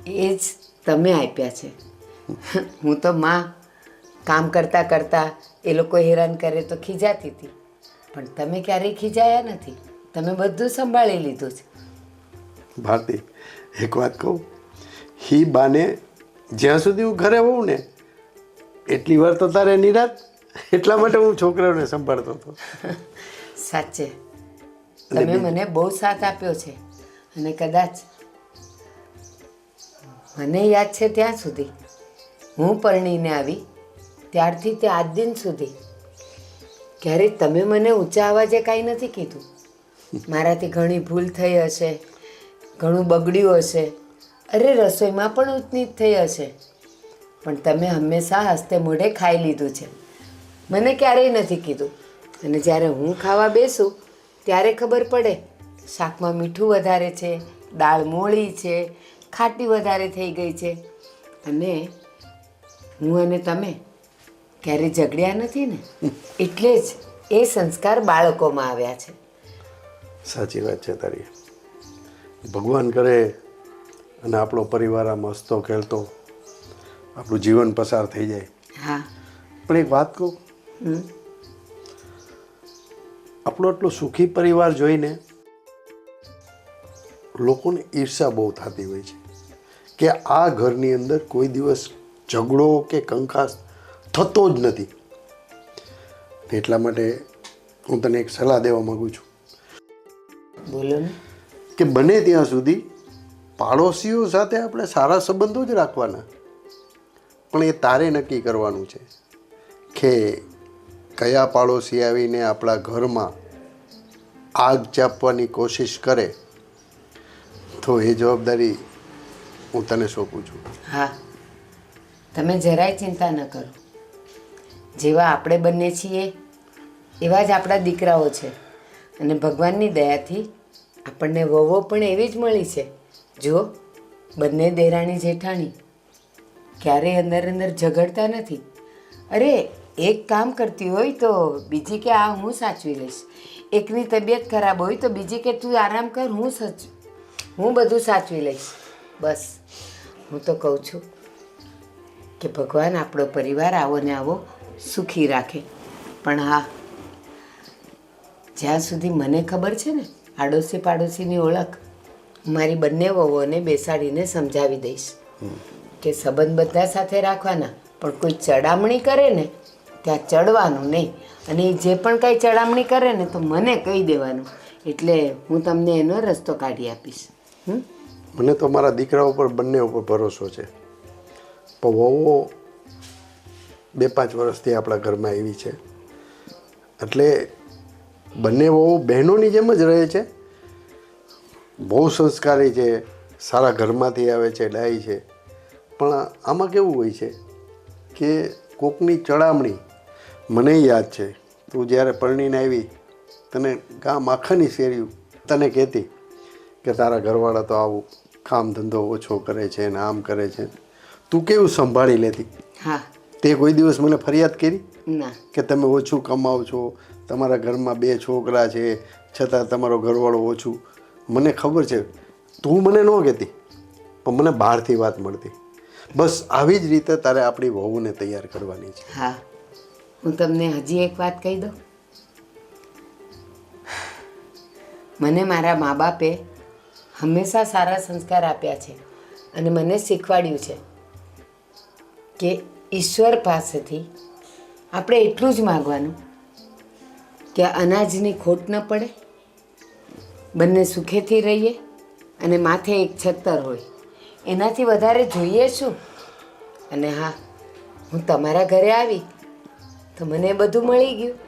એ જ તમે આપ્યા છે. હું તો માં કામ કરતાં કરતાં એ લોકો હેરાન કરે તો ખીજાતી હતી, પણ તમે ક્યારેય ખીજાયા નથી. તમે બધું સંભાળી લીધું છે. ભારતી, એક વાત કહું, હી બાને જ્યાં સુધી હું ઘરે હોઉં ને એટલી વાર તો તારે નિરાત, એટલા માટે હું છોકરાઓને સંભાળતો હતો. સાચે તમે મને બહુ સાથ આપ્યો છે. અને કદાચ મને યાદ છે ત્યાં સુધી, હું પરણીને આવી ત્યારથી તે આજ દિન સુધી ક્યારેય તમે મને ઊંચા અવાજે કાંઈ નથી કીધું. મારાથી ઘણી ભૂલ થઈ હશે, ઘણું બગડ્યું હશે, અરે રસોઈમાં પણ ઊંચનીચ થઈ હશે, પણ તમે હંમેશા હસતે મોઢે ખાઈ લીધું છે. મને ક્યારેય નથી કીધું. અને જ્યારે હું ખાવા બેસું ત્યારે ખબર પડે શાકમાં મીઠું વધારે છે, દાળ મોળી છે, ખાટી વધારે થઈ ગઈ છે. અને હું અને તમે ક્યારેય ઝઘડ્યા નથી ને, એટલે જ એ સંસ્કાર બાળકોમાં આવ્યા છે. સાચી વાત છે તારી. ભગવાન કરે અને આપણો પરિવાર આમ હસતો ખેલતો આપણું જીવન પસાર થઈ જાય. હા. પણ એક વાત કહું, આપણો એટલો સુખી પરિવાર જોઈને લોકોને ઈર્ષા બહુ થતી હોય છે કે આ ઘરની અંદર કોઈ દિવસ ઝઘડો કે કંકાસ થતો જ નથી. એટલા માટે હું તને એક સલાહ દેવા માગું છું. બોલો ને. કે બને ત્યાં સુધી પાડોશીઓ સાથે આપણે સારા સંબંધો જ રાખવાના, પણ એ તારે નક્કી કરવાનું છે કે કયા પાડોશી આવીને આપણા ઘરમાં આગ ચાપવાની કોશિશ કરે તો એ જવાબદારી હું તને સોંપું છું. હા, તમે જરાય ચિંતા ન કરો. જેવા આપણે બંને છીએ એવા જ આપણા દીકરાઓ છે. અને ભગવાનની દયાથી આપણને વહુઓ પણ એવી જ મળી છે. જો બંને દેરાણી જેઠાણી ક્યારેય અંદર અંદર ઝઘડતા નથી. અરે એક કામ કરતી હોય તો બીજી કે આ હું સાચવી લઈશ, એકની તબિયત ખરાબ હોય તો બીજી કે તું આરામ કર, હું બધું સાચવી લઈશ. બસ હું તો કહું છું કે ભગવાન આપણો પરિવાર આવો ને આવો સુખી રાખે. પણ હા, જ્યાં સુધી મને ખબર છે ને આડોશી પાડોશીની ઓળખ, મારી બંને વહુઓને બેસાડીને સમજાવી દઈશ કે સંબંધ બધા સાથે રાખવાના, પણ કોઈ ચડામણી કરે ને ત્યાં ચડવાનું નહીં. અને જે પણ કાંઈ ચડામણી કરે ને તો મને કહી દેવાનું, એટલે હું તમને એનો રસ્તો કાઢી આપીશ. મને તો મારા દીકરા ઉપર બંને ઉપર ભરોસો છે. પણ વહુઓ 2-5 વર્ષથી આપણા ઘરમાં એવી છે એટલે બંને વહુ બહેનોની જેમ જ રહે છે. બહુ સંસ્કારી છે, સારા ઘરમાંથી આવે છે, ડાઈ છે. પણ આમાં કેવું હોય છે કે કોકની ચડામણી, મને યાદ છે તું જ્યારે પરણીને આવી તને ગામ આખાની શેરીઓ તને કહેતી કે તારા ઘરવાળા તો આવું કામ ધંધો ઓછો કરે છે ને આમ કરે છે. તું કેવું સંભાળી લેતી. હા. તે કોઈ દિવસ મને ફરિયાદ કરી ના. કે તમે ઓછું કમાવ છો, તમારા ઘરમાં 2 છોકરા છે છતાં તમારો ઘરવાળો ઓછું? મને ખબર છે, તું મને ન કહેતી પણ મને બહારથી વાત મળતી. બસ આવી જ રીતે તારે આપણી વહુને તૈયાર કરવાની છે. હા, હું તમને હજી એક વાત કહી દઉં. મને મારા મા બાપે હંમેશા સારા સંસ્કાર આપ્યા છે અને મને શીખવાડ્યું છે કે ઈશ્વર પાસેથી આપણે એટલું જ માગવાનું કે અનાજની ખોટ ન પડે, બંને સુખેથી રહીએ અને માથે એક છત્તર હોય. એનાથી વધારે જોઈએ શું? અને હા, હું તમારા ઘરે આવી તો મને બધું મળી ગયું.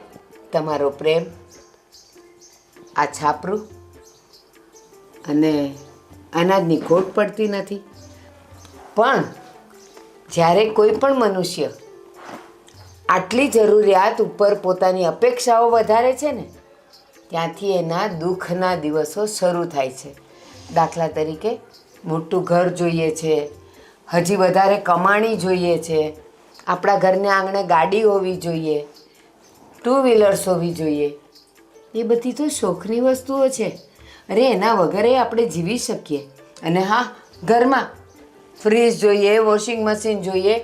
તમારો પ્રેમ, આ છાપરું, અને અનાજની ખોટ પડતી નથી. પણ જ્યારે કોઈ પણ મનુષ્ય આટલી જરૂરિયાત ઉપર પોતાની અપેક્ષાઓ વધારે છે ને ત્યાંથી એના દુઃખના દિવસો શરૂ થાય છે. દાખલા તરીકે મોટું ઘર જોઈએ છે, હજી વધારે કમાણી જોઈએ છે, આપણા ઘરને આંગણે ગાડી હોવી જોઈએ, 2 વ્હીલર્સ હોવી જોઈએ. એ બધી તો શોખની વસ્તુઓ છે. અરે એના વગરે આપણે જીવી શકીએ. અને હા, ઘરમાં ફ્રીજ જોઈએ, વોશિંગ મશીન જોઈએ,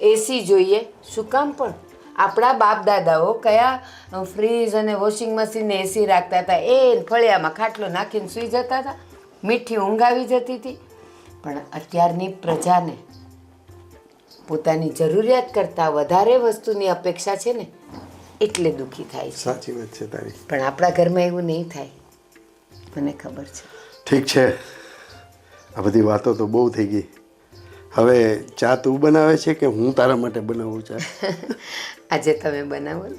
એસી જોઈએ. શું કામ પણ આપણા બાપ દાદાઓ કયા ફ્રીજ અને વોશિંગ મશીન ને એસી રાખતા હતા? એ ફળિયામાં ખાટલો નાખીને સૂઈ જતા હતા, મીઠી ઊંઘ આવી જતી હતી. પણ અત્યારની પ્રજાને પોતાની જરૂરિયાત કરતાં વધારે વસ્તુની અપેક્ષા છે ને, એટલે દુઃખી થાય છે. સાચી વાત છે તારી. પણ આપણા ઘરમાં એવું નહીં થાય, મને ખબર છે. ઠીક છે, આ બધી વાતો તો બહુ થઈ ગઈ. હવે ચા તું બનાવે છે કે હું તારા માટે બનાવું ચા? આજે તમે બનાવો ને,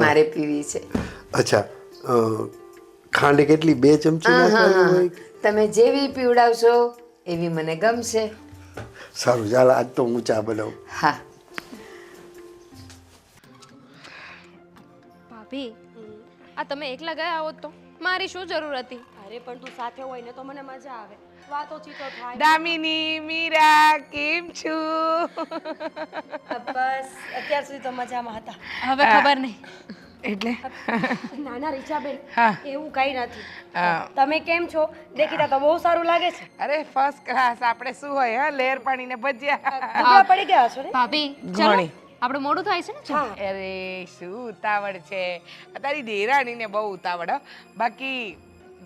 મારે પીવી છે. અચ્છા, ખાંડ કેટલી? 2 ચમચી નાખવાની હોય? તમે જેવી પીવડાવશો એવી મને ગમશે. સારું, ચાલ આજ તો હું ચા બનાવું. હા. ભાભી, આ તમે એકલા ગયા હોત તો મારી શું જરૂર હતી? અરે પણ તું સાથે હોય ને તો મને મજા આવે, વાતો ચીતો થાય. દામિની, મીરા, કેમ છો? બસ અત્યાર સુધી તો મજામાં હતા. હવે ખબર નહીં. એટલે નાના રીચાબેન, હા. એવું કઈ નથી. હા. તમે કેમ છો? દેખીતા તો બહુ સારું લાગે છે. અરે ફર્સ્ટ ક્લાસ. આપણે શું હોય હા, લેર પાણી ને ભજીયા. ભૂખ્યા પડી ગયા છો ને? ભાભી, ચલો ઘણી. આપણે મોડું થાય છે ને. હા. અરે શું ઉતાવળ છે તારી દેરાણીને, બહુ ઉતાવળ હો. બાકી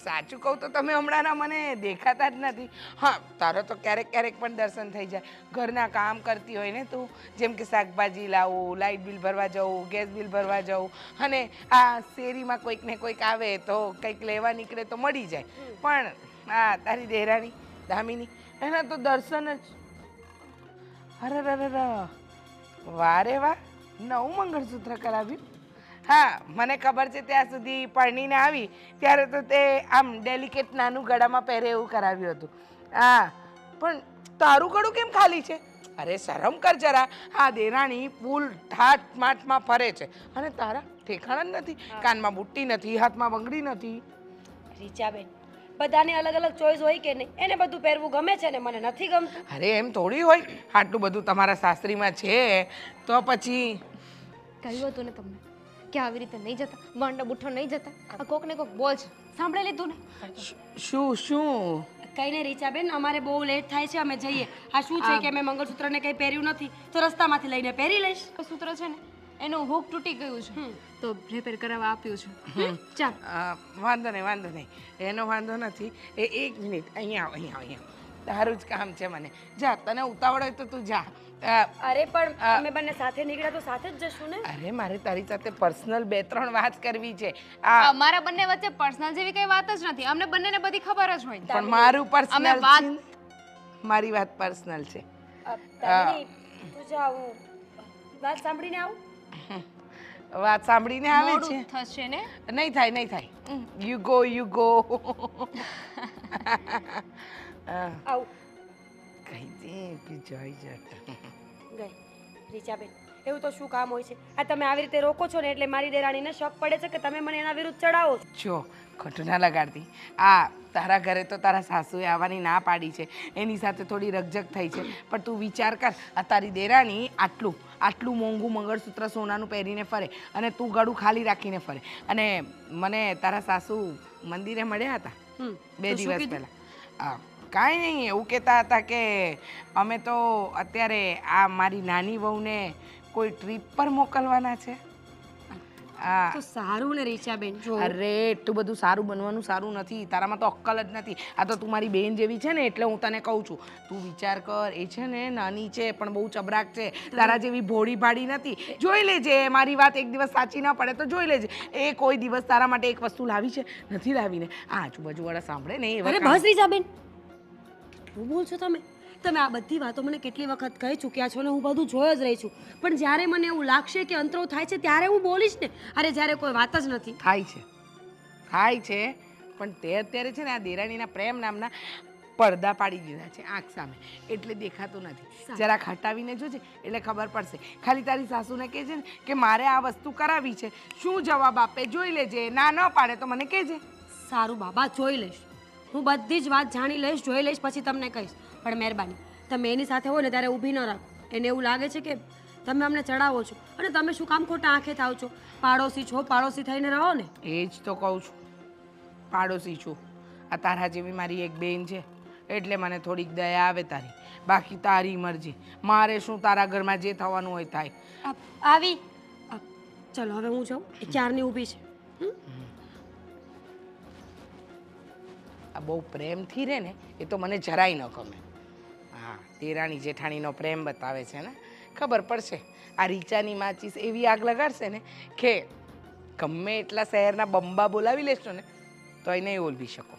સાચું કહું તો તમે હમણાંના મને દેખાતા જ નથી. હા, તારો તો ક્યારેક ક્યારેક પણ દર્શન થઈ જાય. ઘરના કામ કરતી હોય ને તું, જેમ કે શાકભાજી લાવું, લાઇટ બિલ ભરવા જવું, ગેસ બિલ ભરવા જવું, અને આ શેરીમાં કોઈક ને કોઈક આવે તો કંઈક લેવા નીકળે તો મળી જાય. પણ હા, તારી દેરાણી દામિની, એના તો દર્શન જ. અરે વારે વાહ, નવું મંગળસૂત્ર કરાવ્યું. હા, મને ખબર છે ત્યાં સુધી પરણીને આવી ત્યારે તો તે આમ ડેલિકેટ નાનું ગળામાં પહેરે એવું કરાવ્યું હતું. હા, પણ તારું ગળું કેમ ખાલી છે? અરે શરમ કર જરા. આ દેરાણી ફૂલ ઠાઠ માઠમાં ફરે છે અને તારા ઠેકાણા જ નથી. કાનમાં બુટ્ટી નથી, હાથમાં બંગડી નથી. રીચાબેન, બધાને અલગ અલગ ચોઈસ હોય કે નહીં? એને બધું પહેરવું ગમે છે ને મને નથી ગમતું. અરે એમ થોડી હોય, આટલું બધું તમારા સાસરીમાં છે તો પછી. કહ્યું હતું ને તમને કે આવી રીતે નહીં જતા, વાંડા બુઠ્ઠો નહીં જતા. આ કોક ને કોક બોલ છે, સાંભળી લીધું ને? શું? કઈ નહીં રીચાબેન, અમારે બહુ લેટ થાય છે, અમે જઈએ. આ શું છે કે મેં મંગળસૂત્રને કંઈ પહેર્યું નથી તો રસ્તામાંથી લઈને પહેરી લઈશ. સૂત્ર છે ને એનું હુક તૂટી ગયું છે તો રિપેર કરાવવા આપ્યું છે. ચાલ. વાંધો નહીં. એનો વાંધો નથી. એ 1 મિનિટ, અહીંયા આવ. તારું જ કામ છે મને. જા, તને ઉતાવળ હોય તો તું જા. અરે પણ અમે બંને સાથે નીકળ્યા તો સાથે જ જશું ને? અરે મારે તારી સાથે પર્સનલ 2-3 વાત કરવી છે. અમારા બંને વચ્ચે પર્સનલ જેવી કઈ વાત જ નથી. અમને બંનેને બધી ખબર જ હોય. પણ મારું પર્સનલ અમે વાત- છે. મારી વાત પર્સનલ છે. દામિની, તું જા, હું વાત સાંભળીને આવું. વાત સાંભળીને આવે છે? મોડું થશે ને? નહીં થાય. You go. આવું. કઈ દે જોઈ જતા. ગઈ રીચાબેન, એવું તો શું કામ હોય છે? આ તમે આવી રીતે રોકો છો ને એટલે મારી દેરાણીને શક પડે છે કે તમે મને એના વિરુદ્ધ ચડાવો છો. જો ખોટું ના લગાડતી. તારા ઘરે તો તારા સાસુએ આવવાની ના પાડી છે, એની સાથે થોડી રકઝક થઈ છે. પણ તું વિચાર કર, આ તારી દેરાણી આટલું મોંઘું મંગળસૂત્ર સોનાનું પહેરીને ફરે અને તું ગળું ખાલી રાખીને ફરે. અને મને તારા સાસુ મંદિરે મળ્યા હતા 2 દિવસ પહેલાં. કાંઈ નહીં, એવું કહેતા હતા કે અમે તો અત્યારે આ મારી નાની વહુને કોઈ ટ્રીપ પર મોકલવાના છે. તો સારું ને રીચાબેન. જો અરે એટલું બધું સારું બનવાનું સારું નથી. તારામાં તો અક્કલ જ નથી. આ તો તું મારી બેન જેવી છે ને એટલે હું તને કહું છું. તું વિચાર કર, એ છે ને નાની છે પણ બહુ ચબરાક છે. તારા જેવી ભોળી ભાડી નથી. જોઈ લેજે, મારી વાત એક દિવસ સાચી ના પડે તો જોઈ લેજે. એ કોઈ દિવસ તારા માટે એક વસ્તુ લાવી છે? નથી લાવીને. આ આજુબાજુવાળા સાંભળે ને અરે બસ રીચાબેન, કેટલું બોલ છો તમે? તમે આ બધી વાતો મને કેટલી વખત કહી ચૂક્યા છો ને હું બધું જોઈ જ રહી છું. પણ જ્યારે મને એવું લાગશે કે અંતરો થાય છે ત્યારે હું બોલીશ ને. અરે જ્યારે કોઈ વાત જ નથી. થાય છે પણ તે અત્યારે છે ને આ દેરાણીના પ્રેમ નામના પડદા પાડી દીધા છે આંખ સામે, એટલે દેખાતું નથી. જરાક હટાવીને જોજે એટલે ખબર પડશે. ખાલી તારી સાસુને કહેજે ને કે મારે આ વસ્તુ કરાવી છે, શું જવાબ આપે જોઈ લેજે. ના ન પાડે તો મને કહેજે. સારું બાબા, જોઈ લઈશ. હું બધી જ વાત જાણી લઈશ, જોઈ લઈશ, પછી તમને કહીશ. પણ મહેરબાની, તમે એની સાથે હોય ને ત્યારે ઊભી ન રાખો. એને એવું લાગે છે કે તમે અમને ચડાવો છો અને તમે શું કામ ખોટા આંખે થાવ છો? પાડોશી છો, પાડોશી થઈને રહો ને. એ જ તો કહું છું, પાડોશી છું. આ તારા જેવી મારી એક બેન છે, એટલે મને થોડીક દયા આવે તારી. બાકી તારી મરજી, મારે શું, તારા ઘરમાં જે થવાનું હોય થાય. આવી ચલો હવે હું જાઉં, એ ક્યારની ઊભી છે. આ બહુ પ્રેમથી રહે ને એ તો મને જરાય ન ગમે. હા, દેરાણી જેઠાણીનો પ્રેમ બતાવે છે ને, ખબર પડશે. આ રીચાની માચીસ એવી આગ લગાડશે ને કે ગમે એટલા શહેરના બંબા બોલાવી લેશો ને તો એ નહીં ઓલવી શકો.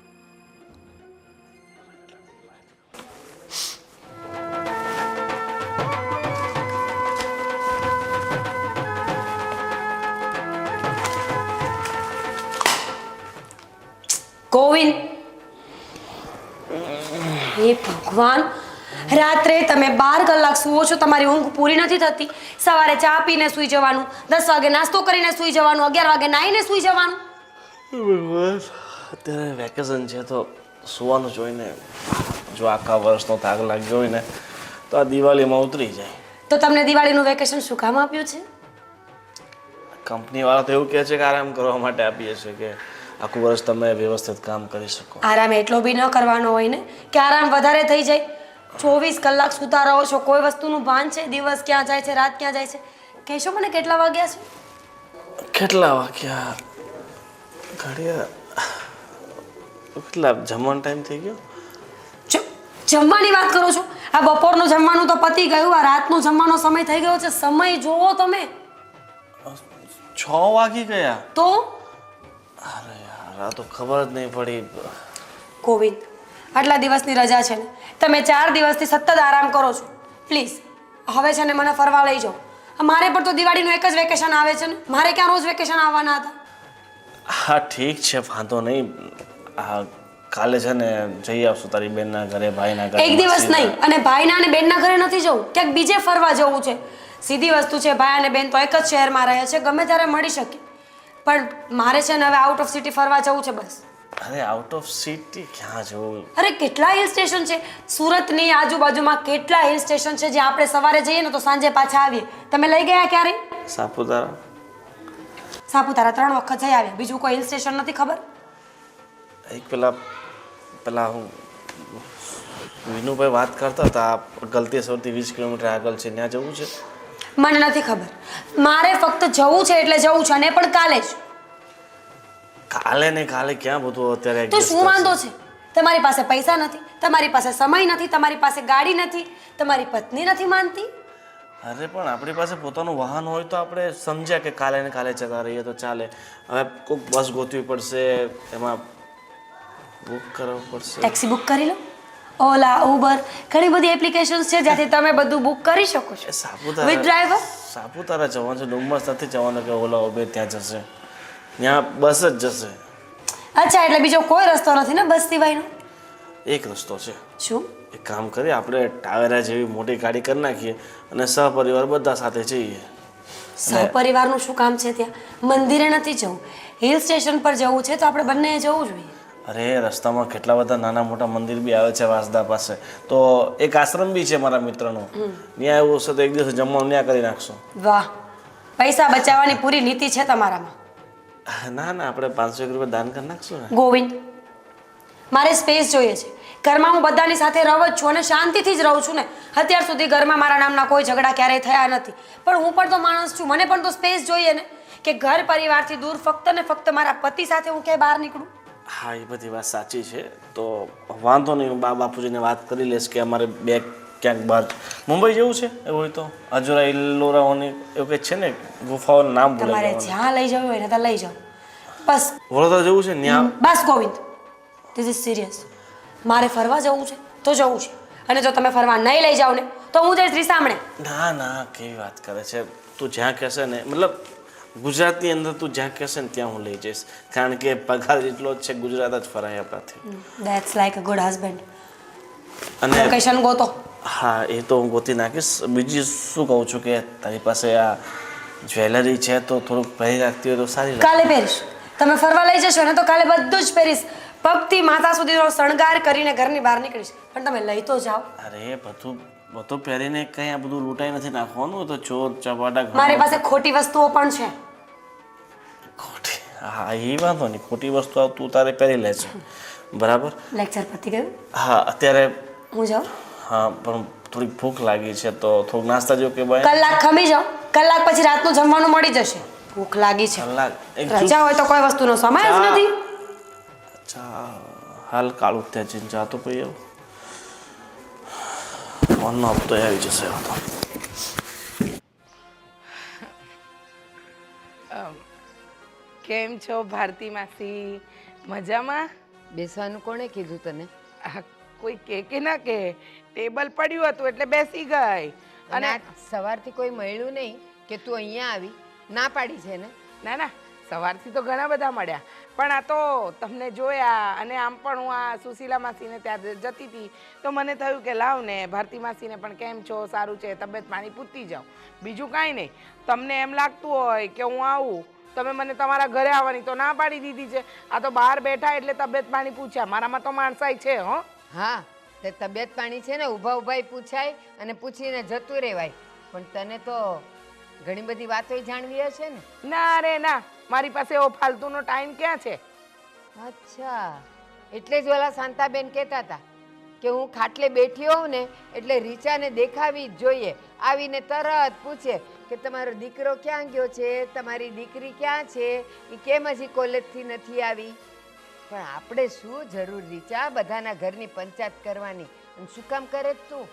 ગોવિંદ, હે ભગવાન, રાત્રે તમે 12 કલાક સૂવો છો, તમારી ઊંઘ પૂરી નથી થતી. સવારે ચા પીને સૂઈ જવાનું, 10 વાગે નાસ્તો કરીને સૂઈ જવાનું, 11 વાગે નાહીને સૂઈ જવાનું. બસ અત્યારે વેકેશન છે તો સુવાનું જોઈને જો આખા વર્ષનો થાક લાગ્યો હોય ને તો આ દિવાળીમાં ઉતરી જાય. તો તમને દિવાળીનું વેકેશન શું કામ આપ્યું છે? કંપનીવાળા તો એવું કહે છે કે આરામ કરવા માટે આપીએ છીએ કે આખું વર્ષ તમે વ્યવસ્થિત કામ કરી શકો. આરામ એટલો બી ન કરવાનો હોય ને કે આરામ વધારે થઈ જાય. 24 કલાક સૂતા રહો છો, કોઈ વસ્તુનું ભાન છે? દિવસ ક્યાં જાય છે, રાત ક્યાં જાય છે? કહેશો મને કેટલા વાગ્યા છે? કેટલા વાગ્યા? ઘડિયા કેટલા જમવાનો ટાઈમ થઈ ગયો? જમવાની વાત કરો છો? આ બપોરનું જમવાનું તો પતી ગયું, આ રાતનું જમવાનો સમય થઈ ગયો છે. સમય જોવો તમે. 6 વાગી ગયા. તો અરે યાર, આ તો ખબર જ નહીં પડી. ગોવિંદ, આટલા દિવસની રજા છે ને, તમે 4 દિવસથી સતત આરામ કરો છો. પ્લીઝ હવે છે ને મને ફરવા લઈ જાઓ. મારે પણ તો દિવાળીનું એક જ વેકેશન આવે છે ને, મારે ક્યાં રોજ વેકેશન આવવાના હતા? હા ઠીક છે, વાંધો નહીં. કાલે છે ને જઈ આવશું તારી બેનના ઘરે, ભાઈના ઘરે. એક દિવસ નહીં, અને ભાઈના અને બેનના ઘરે નથી જવું, ક્યાંક બીજે ફરવા જવું છે. સીધી વસ્તુ છે, ભાઈ અને બેન તો એક જ શહેરમાં રહે છે, ગમે ત્યારે મળી શકે. પણ મારે છે ને હવે આઉટ ઓફ સિટી ફરવા જવું છે બસ. અરે આઉટ ઓફ સિટી ક્યાં જવું? અરે કેટલા હિલ સ્ટેશન છે સુરતની આજુબાજુમાં, કેટલા હિલ સ્ટેશન છે જ્યાં આપણે સવારે જઈએ ને તો સાંજે પાછા આવીએ. તમે લઈ ગયા ક્યારે? સાપુતારા. સાપુતારા 3 વખત જઈ આવ્યા, બીજું કોઈ હિલ સ્ટેશન નથી ખબર? એક પેલા હું વિનુભાઈ વાત કરતા હતા, ગલતેશ્વરથી 20 કિલોમીટર આગળ છે, ત્યાં જવું છે. મને નથી ખબર, મારે ફક્ત જવું છે એટલે જવું છે, અને પણ કાલે જ. કાલે ને કાલે ક્યાં બધું અત્યારે તો શું વાંધો છે? તમારી પાસે પૈસા નથી, તમારી પાસે સમય નથી, તમારી પાસે ગાડી નથી, તમારી પત્ની નથી માનતી. અરે પણ આપણી પાસે પોતાનું વાહન હોય તો આપણે સમજ્યા કે કાલે ને કાલે જતા રહીએ તો ચાલે. હવે કોઈક બસ ગોતવી પડશે, એમાં બુક કરવું પડશે. ટેક્સી બુક કરી લો, ઓલા, ઉબર, ઘણી બધી એપ્લિકેશન્સ છે જ્યાંથી તમે બધું બુક કરી શકો છો. With driver. સાપુતારા જવાનું છે, ડુમસ નથી જવાનું કે ઓલા ઉબેર ત્યાં જશે, ત્યાં બસ જ જશે. અચ્છા, એટલે બીજો કોઈ રસ્તો નથી ને બસ સિવાયનો? એક રસ્તો છે. શું? એક કામ કરીએ, આપણે ટાવેરા જેવી મોટી ગાડી કરી નાખીએ અને સહપરિવાર બધા સાથે જઈએ. સહપરિવારનું શું કામ છે ત્યાં? મંદિરે નથી જવું, હિલ સ્ટેશન પર જવું છે તો આપણે બંને જવું જોઈએ. અરે રસ્તામાં કેટલા બધા નાના મોટા મંદિર બી આવે છે વાસદા પાસે, તો એક આશ્રમ બી છે મારા મિત્રનો, ત્યાં એવું હશે તો એક દિવસ જમવાનું ત્યાં કરી નાખશો. વાહ, પૈસા બચાવવાની પૂરી નીતિ છે તમારામાં. ના ના, આપણે 500 રૂપિયા દાન કરી નાખશું ને. ગોવિંદ, મારે સ્પેસ જોઈએ છે. ઘરમાં હું બધાની સાથે રહું જ છું અને શાંતિથી જ રહું છું ને. અત્યાર સુધી ઘરમાં મારા નામના કોઈ ઝઘડા ક્યારેય થયા નથી, પણ હું પણ તો માણસ છું, મને પણ તો સ્પેસ જોઈએ ને, કે ઘર પરિવારથી દૂર ફક્ત ને ફક્ત મારા પતિ સાથે હું ક્યાંય બહાર નીકળું. હા, એ બધી વાત સાચી છે, તો વાંધો નહીં, હું બાપુજીને વાત કરી લઈશ કે અમારે બે ક્યાંક બહાર મુંબઈ જવું છે. એવું હોય તો અજોરા ઇલ્લોરાઓની એવું કંઈક છે ને ગુફાઓનું નામ તમારે બોલે, જ્યાં લઈ જવું હોય ને ત્યાં લઈ જાઓ બસ. વડોદરા જવું છે ત્યાં. બસ ગોવિંદ, ધીસ ઇઝ સિરિયસ. મારે ફરવા જવું છે તો જવું છે, અને જો તમે ફરવા નહીં લઈ જાઓ ને તો હું જઈશ રીસામણે. ના ના, કેવી વાત કરે છે તું. જ્યાં કહેશે ને, મતલબ ગુજરાતની અંદર તું જ્યાં કહેશે ને ત્યાં હું લઈ જઈશ, કારણ કે પગાર એટલો જ છે, ગુજરાત જ ફરાય આપણાથી. That's like a good husband. અને લોકેશન ગોતો. હા, એ તો હું ગોતી નાખીશ. બીજી શું કહું છું કે તારી પાસે આ જ્વેલરી છે તો થોડુંક પહેરી રાખતી હોય તો સારી લાગે. કાલે પહેરીશ. તમે ફરવા લઈ જશો ને તો કાલે બધું જ પહેરીશ, પગથી માથા સુધીનો શણગાર કરીને ઘરની બહાર નીકળીશ. પણ તમે લઈ તો જાઓ. અરે બધું પહેરીને કંઈ આ બધું લૂંટાઈ નથી નાખવાનું, તો ચોર ચપાટા. મારી પાસે ખોટી વસ્તુઓ પણ છે. ખોટી? હા, એ વાંધો નહીં, ખોટી વસ્તુ તું તારે પહેરી લે છે, બરાબર. લેક્ચર પતી ગયું? હા અત્યારે હું જાઉં? હા પણ થોડીક ભૂખ લાગી છે તો થોડુંક નાસ્તા જેવું કે ભાઈ કલાક ખમી જાઓ, કલાક પછી રાતનું જમવાનું મળી જશે. ભૂખ લાગી છે. કલાક એક રજા હોય તો કોઈ વસ્તુનો સમય જ નથી. ચા હાલ કાળું ત્યાં જઈને ચા તો પી આવું. ફોનનો હપ્તો આવી જશે હવે તો. કેમ છો ભારતી માસી? મજામાં? બેસવાનું કોણે કીધું તને? આ કોઈ કે ના કે ટેબલ પડ્યું હતું એટલે બેસી ગઈ. અને આજ સવારથી કોઈ મળ્યું નહીં કે તું અહીંયા આવી? ના પાડી છે ને? ના ના સવારથી તો ઘણા બધા મળ્યા પણ આ તો તમને જોયા અને આમ પણ હું આ સુશીલા માસીને ત્યાં જતી હતી તો મને થયું કે લાવ ને ભારતી માસીને પણ કેમ છો, સારું છે, તબિયત પાણી પૂછતી જાઉં. બીજું કાંઈ નહીં. તમને એમ લાગતું હોય કે હું આવું, તમે મને તમારા ઘરે આવવાની તો ના પાડી દીધી છે. આ તો બહાર બેઠા એટલે તબિયત પાણી પૂછ્યા. મારામાં તો માણસાઈ છે. હો હા, તે તબિયત પાણી છે ને ઊભા ઊભા પૂછાય અને પૂછીને જતું રહેવાય. પણ તને તો ઘણી બધી વાતો જાણવી હશે ને? ના રે ના, મારી પાસે એવો ફાલતુનો ટાઈમ ક્યાં છે? અચ્છા, એટલે જ ઓલા શાંતાબેન કહેતા હતા કે હું ખાટલે બેઠી હોઉં ને એટલે રીચાને દેખાવી જ જોઈએ. આવીને તરત પૂછે કે તમારો દીકરો ક્યાં ગયો છે, તમારી દીકરી ક્યાં છે, એ કેમ હજી કોલેજથી નથી આવી. પણ આપણે શું જરૂર રીચા બધાના ઘરની પંચાયત કરવાની? અને શું કામ કરે જ તું?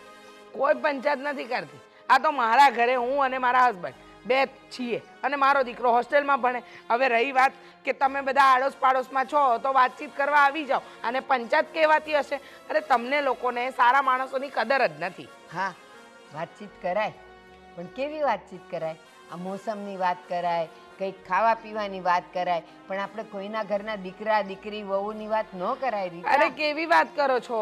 કોઈ પંચાયત નથી કરતી. આ તો મારા ઘરે હું અને મારા હસબન્ડ બે છીએ અને મારો દીકરો હોસ્ટેલમાં ભણે. હવે રહી વાત કે તમે બધા આડોશ પાડોશમાં છો તો વાતચીત કરવા આવી જાઓ અને પંચાયત કહેવાતી હશે. અરે તમને લોકોને સારા માણસોની કદર જ નથી. હા, વાતચીત કરાય પણ કેવી વાતચીત કરાય? આ મોસમની વાત કરાય, કંઈક ખાવા પીવાની વાત કરાય, પણ આપણે કોઈના ઘરના દીકરા દીકરી વહુની વાત ન કરાય રીચા. અરે કેવી વાત કરો છો?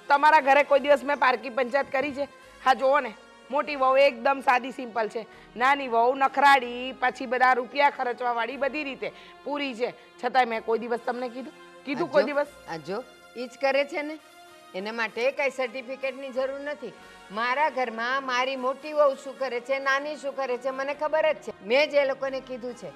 તમારા ઘરે કોઈ દિવસ મેં પારકી પંચાયત કરી છે? હા જુઓ ને, મોટી વહુ એકદમ સાદી સિમ્પલ છે, નાની વહુ નખરાડી, પછી બધા રૂપિયા ખર્ચવા વાળી, બધી રીતે પૂરી છે. છતાંય મેં કોઈ દિવસ તમને કીધું કોઈ દિવસ? આ જો ઈ જ કરે છે ને, એના માટે કઈ સર્ટિફિકેટની જરૂર નથી. મારા ઘરમાં મારી મોટી વહુ શું કરે છે, નાની શું કરે છે, મને ખબર જ છે. મેં જ એ લોકોને કીધું છે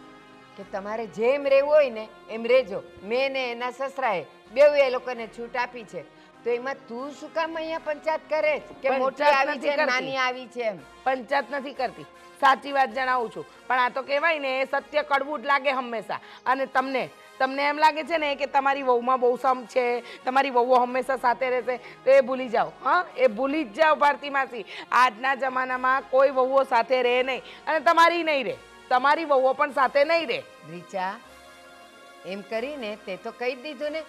કે તમારે જેમ રહેવું હોય ને એમ રહેજો. મેં ને એના સસરાએ બેઉ એ લોકોને છૂટ આપી છે. તો એમાં તું શું કામ અહીંયા પંચાયત કરે છે કે મોટી પંચાયત આવી નથી છે કરતી. નાની આવી છે એમ? પંચાયત નથી કરતી, સાચી વાત જણાવું છું. પણ આ તો કહેવાય ને, સત્ય કડવું જ લાગે હંમેશા. અને તમને એમ લાગે છે ને કે તમારી વહુમાં બહુ સમ છે, તમારી વહુઓ હંમેશા સાથે રહેશે, તો એ ભૂલી જાઓ. હા, એ ભૂલી જ જાઓ ભારતી માસી. આજના જમાનામાં કોઈ વહુઓ સાથે રહે નહીં અને તમારી નહીં રહે, તમારી વહુઓ પણ સાથે નહીં રહે. રીચા, એમ કરીને તે તો કહી દીધું ને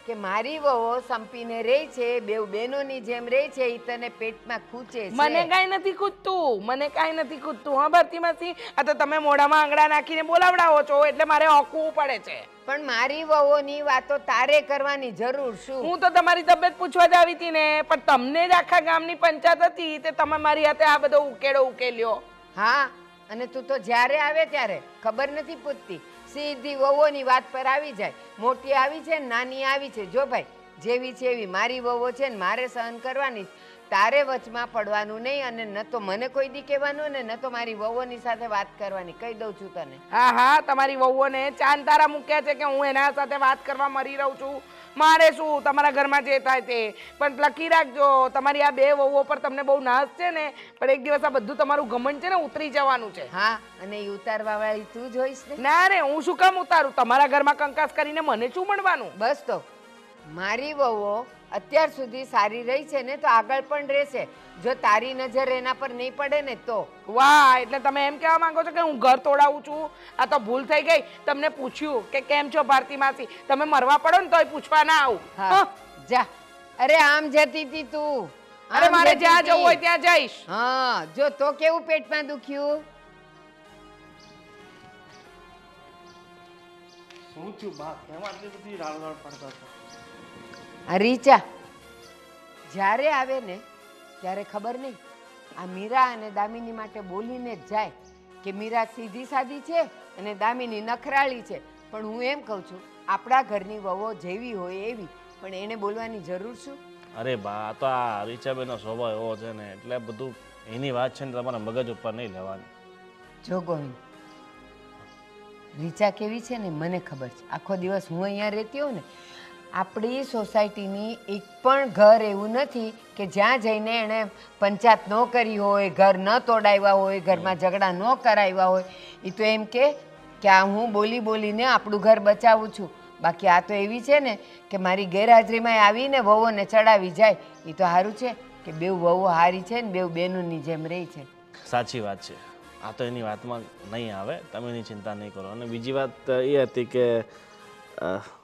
કે મારી વહુઓ સંપીને રહે છે, બેઉ બહેનોની જેમ રહે છે, ઈ તને પેટમાં ખૂંચે છે. મને કાંઈ નથી ખૂટતું, મને કાંઈ નથી ખૂટતું. હા ભારતી માસી, આ તો તમે મોઢામાં આંગળા નાખીને બોલાવડાવો છો એટલે મારે હોકવું પડે છે. પણ મારી વહુઓની વાતો તારે કરવાની જરૂર શું? હું તો તમારી તબિયત પૂછવા જ આવી હતી ને, પણ તમને જ આખા ગામની પંચાયત હતી તે તમે મારી હાથે આ બધો ઉકેલ્યો. હા, અને તું તો જ્યારે આવે ત્યારે ખબર નથી પૂછતી, સીધી વહુઓની વાત પર આવી જાય. મોટી આવી છે ને નાની આવી છે, જો ભાઈ જેવી છે એવી મારી વહુઓ છે ને મારે સહન કરવાની. તારે વચમાં પડવાનું નહીં અને ન તો મને કોઈ દી કહેવાનું ને ન તો મારી વહુઓની સાથે વાત કરવાની. કહી દઉં છું તને. હા હા, તમારી વહુઓને ચાંદ તારા મૂક્યા છે કે હું એના સાથે વાત કરવા મરી રહું છું. મારે શું, તમારા ઘરમાં જે થાય તે. પણ લખી રાખજો, તમારી આ બે વહુઓ પર તમને બહુ નાશ છે ને, પણ એક દિવસ આ બધું તમારું ઘમંડ છે ને ઉતરી જવાનું છે. હા, અને એ ઉતારવા વાળી તું જોઈશ ને. ના રે, હું શું કામ ઉતારું? તમારા ઘરમાં કંકાસ કરીને મને શું મળવાનું? બસ તો મારી વહુઓ અત્યાર સુધી સારી રહી છે ને તો આગળ પણ રહેશે, જો તારી નજર એના પર નહીં પડે ને તો. વાહ, એટલે તમે એમ કહેવા માંગો છો કે હું ઘર તોડાવું છું? આ તો ભૂલ થઈ ગઈ. તમને પૂછ્યું કે કેમ છો ભારતી માસી, તમે મરવા પડો ને તોય પૂછવા ના આવું. હા, જા. અરે આમ જતી હતી તું. અરે મારે જ્યાં જવું હોય ત્યાં જઈશ. હા, જો તો કેવું પેટમાં દુખ્યું? શું થયું બા? કેમ આટલી બધી રાડવાડ પડતા હતા? આ રીચા જ્યારે આવે ને ત્યારે ખબર નહીં આ મીરા અને દામિની માટે બોલીને જ જાય કે મીરા સીધી સાદી છે અને દામિની નખરાળી છે. પણ હું એમ કહું છું આપણા ઘરની વહુઓ જેવી હોય એવી, પણ એને બોલવાની જરૂર શું? અરે બા, આ તો આ રીચાબેનનો સ્વભાવ એવો છે ને, એટલે બધું એની વાત છે ને તમારા મગજ ઉપર નહીં લેવાની. જો ગોવિંદ, રીચા કેવી છે ને મને ખબર છે. આખો દિવસ હું અહીંયા રહેતી હોઉં ને, આપણી સોસાયટીની એક પણ ઘર એવું નથી કે જ્યાં જઈને એણે પંચાયત ન કરી હોય, ઘર ન તોડાવ્યા હોય, ઘરમાં ઝઘડા ન કરાવ્યા હોય. એ તો એમ કે આ હું બોલી બોલીને આપણું ઘર બચાવું છું. બાકી આ તો એવી છે ને કે મારી ગેરહાજરીમાં આવીને વહુઓને ચડાવી જાય. એ તો સારું છે કે બેઉ વહુ હારી છે ને બેઉ બહેનોની જેમ રહી છે. સાચી વાત છે. આ તો એની વાતમાં નહીં આવે, તમે એની ચિંતા નહીં કરો. અને બીજી વાત એ હતી કે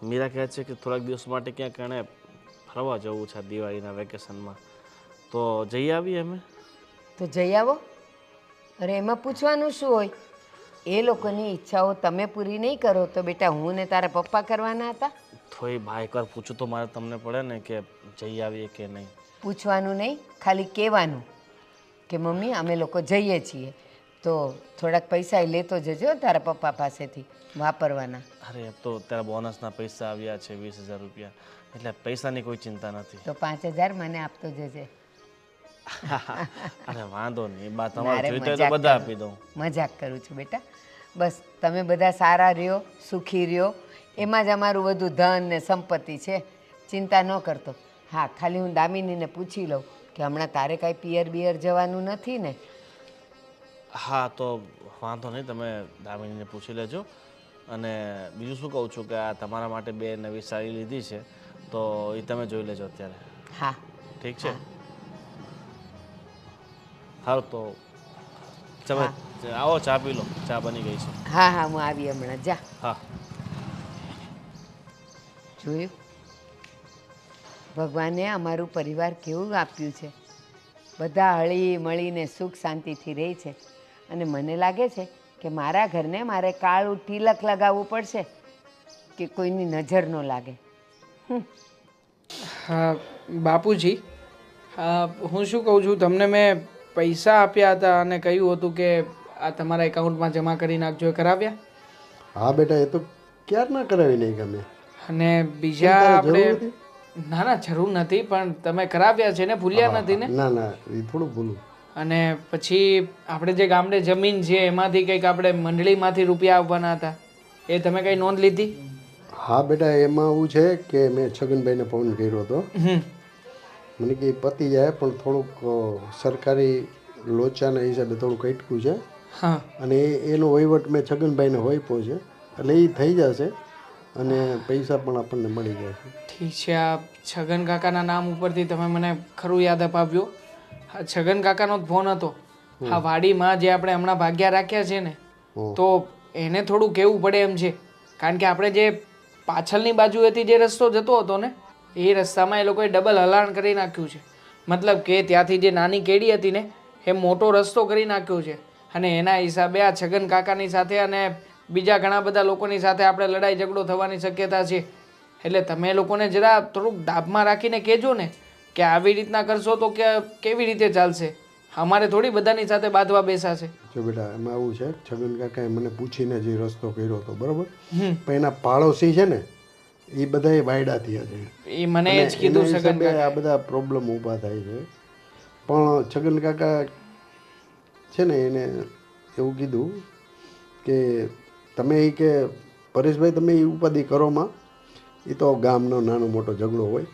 મીરા કહે છે કે થોડાક દિવસ માટે ક્યાંક એણે ફરવા જવું છે દિવાળીના વેકેશનમાં, તો જઈ આવીએ અમે. તો જઈ આવો. અરે એમાં પૂછવાનું શું હોય? એ લોકોની ઈચ્છાઓ તમે પૂરી નહીં કરો તો બેટા હું ને તારા પપ્પા કરવાના હતા? તો એ ભાઈ એકવાર પૂછું તો મારે તમને પડે ને કે જઈ આવીએ કે નહીં. પૂછવાનું નહીં, ખાલી કહેવાનું કે મમ્મી અમે લોકો જઈએ છીએ, તો થોડાક પૈસા લેતો જજો તારા પપ્પા પાસેથી વાપરવાના. અરે તો અત્યારે બોનસના પૈસા આવ્યા છે 20,000 રૂપિયા, એટલે પૈસાની કોઈ ચિંતા નથી. તો 5,000 મને આપતો જજે. અરે વાંધો નહીં બા, તમારે જોઈતો હોય તો બધા આપી દઉં. મજાક કરું છું બેટા. બસ તમે બધા સારા રહ્યો, સુખી રહ્યો, એમાં જ અમારું બધું ધન ને સંપત્તિ છે. ચિંતા ન કરતો. હા, ખાલી હું દામિનીને પૂછી લઉં કે હમણાં તારે કાંઈ પિયર બિયર જવાનું નથી ને? હા તો વાંધો નહીં, તમે દામિનીને પૂછી લેજો. અને બીજું શું કહું છું કે આ તમારા માટે 2 નવી સાડી લીધી છે, તો એ તમે જોઈ લેજો અત્યારે. હા ઠીક છે. સારું તો તમે આવો, ચા પી લો, ચા બની ગઈ છે. હા હા હું આવી હમણાં. જા. હા. જોયું ભગવાને અમારું પરિવાર કેવું આપ્યું છે. બધા હળી મળીને સુખ શાંતિથી રહે છે. અને મને લાગે છે કે મારા ઘરને મારે કાળું તિલક લગાવવું પડશે કે કોઈની નજર ન લાગે. હા બાપુજી, હું શું કહું છું, તમને મેં પૈસા આપ્યા હતા અને કહ્યું હતું કે આ તમારા એકાઉન્ટમાં જમા કરી નાખજો, એ કરાવ્યા? હા બેટા, એ તો ક્યાર ના કરાવી નહીં ગમે. અને બીજા આપણે ના ના જરૂર નથી, પણ તમે કરાવ્યા છે ને, ભૂલ્યા નથી ને? ના ના, એ થોડું ભૂલું. અને પછી આપણે જે ગામડે જમીન છે એમાંથી કંઈક આપણે મંડળીમાંથી રૂપિયા આવવાના હતા, એ તમે કંઈ નોંધ લીધી? હા બેટા, એમાં એવું છે કે મેં છગનભાઈને ફોન કર્યો હતો. મને કે પતી જાય, પણ થોડુંક સરકારી લોચાના હિસાબે થોડુંક અટકું છે. હા. અને એનો વહીવટ મેં છગનભાઈને હોઈપો છે, એટલે એ થઈ જશે અને પૈસા પણ આપણને મળી જશે. ઠીક છે. આ છગન કાકાના નામ ઉપરથી તમે મને ખરું યાદ અપાવ્યું. હા, છગન કાકાનો જ ફોન હતો. હા, વાડીમાં જે આપણે હમણાં ભાગ્યા રાખ્યા છે ને, તો એને થોડું કહેવું પડે એમ છે. કારણ કે આપણે જે પાછળની બાજુએથી જે રસ્તો જતો હતો ને, એ રસ્તામાં એ લોકોએ ડબલ હલાણ કરી નાખ્યું છે. મતલબ કે ત્યાંથી જે નાની કેડી હતી ને, એ મોટો રસ્તો કરી નાખ્યો છે. અને એના હિસાબે આ છગન કાકાની સાથે અને બીજા ઘણા બધા લોકોની સાથે આપણે લડાઈ ઝઘડો થવાની શક્યતા છે. એટલે તમે લોકોને જરા થોડુંક દાબમાં રાખીને કહેજો ને કે આવી રીતના કરશો તો કે કેવી રીતે ચાલશે. અમારે થોડી બધાની સાથે બાંધવા બેસાશે. જો બેટા, એમાં એવું છે, છગન કાકાએ મને પૂછીને જે રસ્તો કર્યો હતો બરાબર, પણ એના પાડોશી છે ને, એ બધા વાયડા થયા છે. એ મને જ કીધું છગન કાકા. આ બધા પ્રોબ્લેમ ઊભા થાય છે. પણ છગન કાકા છે ને, એને એવું કીધું કે તમે એ કે પરેશભાઈ તમે એ ઉપાધિ કરોમાં, એ તો ગામનો નાનો મોટો ઝઘડો હોય,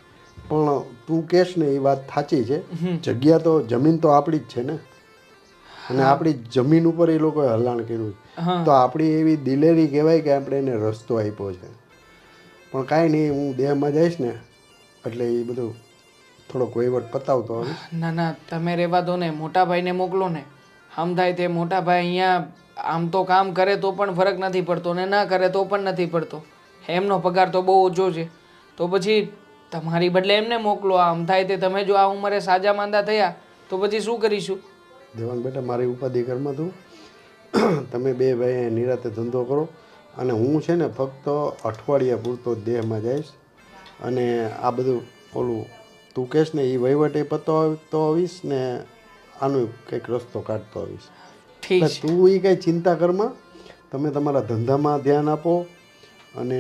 પણ તું કહેશ ને એ વાત સાચી છે. જગ્યા તો જમીન તો આપણી જ છે ને, અને આપણી જમીન ઉપર એ લોકોએ હલાણ કર્યું, તો આપણી એવી દિલેરી કહેવાય કે આપણે એને રસ્તો આપ્યો છે. પણ કાંઈ નહીં, હું દેહમાં જઈશ ને એટલે એ બધું થોડોક વહીવટ પતાવતો હવે. ના ના, તમે રહેવા દો ને, મોટા ભાઈને મોકલો ને. આમ થાય તે મોટા ભાઈ અહીંયા આમ તો કામ કરે તો પણ ફરક નથી પડતો, ને ના કરે તો પણ નથી પડતો. એમનો પગાર તો બહુ ઓછો છે, તો પછી તમારી બદલે એમને મોકલો. આમ થાય તે તમે જો આ ઉંમરે સાજા માંદા થયા તો પછી શું કરીશું? દેવાંગ બેટા, મારી ઉપાધિ ઘરમાં તું તમે બે ભાઈ નિરાતે ધંધો કરો, અને હું છે ને ફક્ત અઠવાડિયા પૂરતો દેહમાં જઈશ, અને આ બધું ઓલું તું કહેશ ને એ વહીવટ એ પતાવતો આવીશ ને આનો કંઈક રસ્તો કાઢતો આવીશ. ઠીક એટલે છે. તું એ કાંઈ ચિંતા કરમાં, તમે તમારા ધંધામાં ધ્યાન આપો અને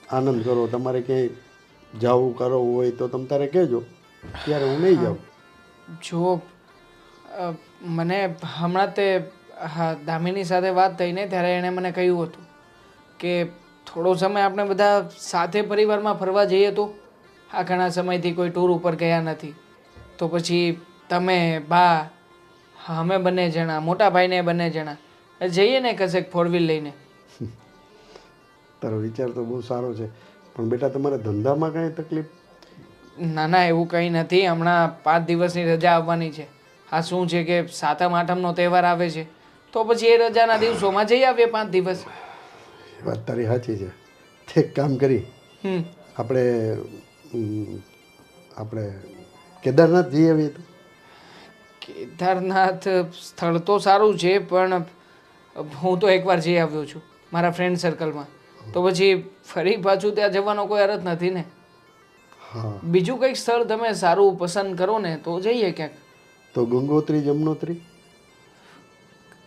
આનંદ કરો. તમારે ક્યાંય જવું કરવું હોય તો તમે તારે કહેજો, ત્યારે હું નહીં જાઉં. જો મને હમણાં તે દામિની સાથે વાત થઈને ત્યારે એણે મને કહ્યું હતું કે થોડો સમય આપણે બધા સાથે પરિવારમાં ફરવા જઈએ તો આ ઘણા સમયથી કોઈ ટૂર ઉપર ગયા નથી તો પછી તમે બા અમે બંને જણા મોટા ભાઈને બંને જણા જઈએ ને કશેક ફોર વ્હીલ લઈને. તારો વિચાર તો બહુ સારો છે, પણ બેટા તમારા ધંધામાં કાંઈ તકલીફ? ના ના એવું કંઈ નથી. હમણાં 5 દિવસની રજા આવવાની છે. આ શું છે કે 7મ 8મનો તહેવાર આવે છે તો પછી એ રજાના દિવસોમાં જઈ આવીએ 5 દિવસ. એ વાત તારી સાચી છે. એક કામ કરી, આપણે આપણે કેદારનાથ જઈ આવીએ તો. કેદારનાથ સ્થળ તો સારું છે પણ હું તો એકવાર જઈ આવ્યો છું મારા ફ્રેન્ડ સર્કલમાં, તો પછી ફરી પાછું ત્યાં જવાનો કોઈ અર્થ નથી ને. હા, બીજું કંઈક સ્થળ તમે સારું પસંદ કરો ને તો જઈએ ક્યાંક. તો ગંગોત્રી જમનોત્રી.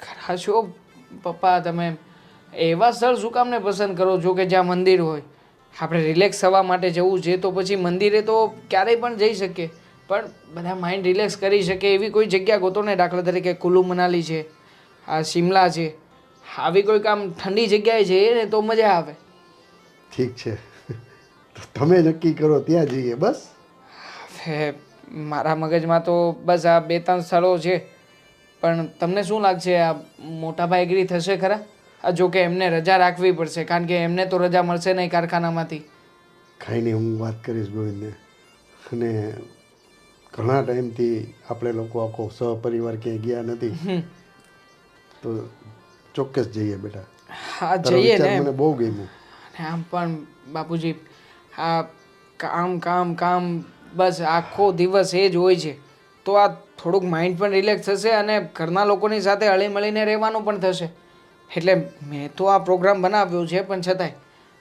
ખરા છો પપ્પા તમે એવા સ્થળ શું કામ ને પસંદ કરો છો કે જ્યાં મંદિર હોય? આપણે રિલેક્સ થવા માટે જવું છે તો પછી મંદિરે તો ક્યારેય પણ જઈ શકીએ, પણ બધા માઇન્ડ રિલેક્સ કરી શકે એવી કોઈ જગ્યા ગોતો ને. દાખલા તરીકે કુલ્લુ મનાલી છે, આ શિમલા છે, આવી કોઈક આમ ઠંડી જગ્યાએ જઈએ ને તો મજા આવે. ઠીક છે, તો તમે નક્કી કરો ત્યાં જઈએ બસ. હવે મારા મગજમાં તો બસ આ 2-3 સ્થળો છે, પણ તમને શું લાગશે આ મોટાભાઈ એગ્રી થશે ખરા? આ જો કે એમને રજા રાખવી પડશે કારણ કે એમને તો રજા મળશે નહીં કારખાનામાંથી. કાંઈ નહીં, હું વાત કરીશ ગોવિંદને. અને ઘણા ટાઈમથી આપણે લોકો આખો સહપરિવાર ક્યાંય ગયા નથી, તો ચોક્કસ જઈએ બેટા. હા તારો જઈએ વિચાર ને. મને બહુ ગમ્યું. અને આમ પણ બાપુજી આ કામ કામ કામ બસ આખો દિવસ એ જ હોય છે, તો આ થોડુંક માઇન્ડ પણ રિલેક્સ થશે અને ઘરના લોકોની સાથે હળી મળીને રહેવાનું પણ થશે. એટલે મેં તો આ પ્રોગ્રામ બનાવ્યો છે, પણ છતાંય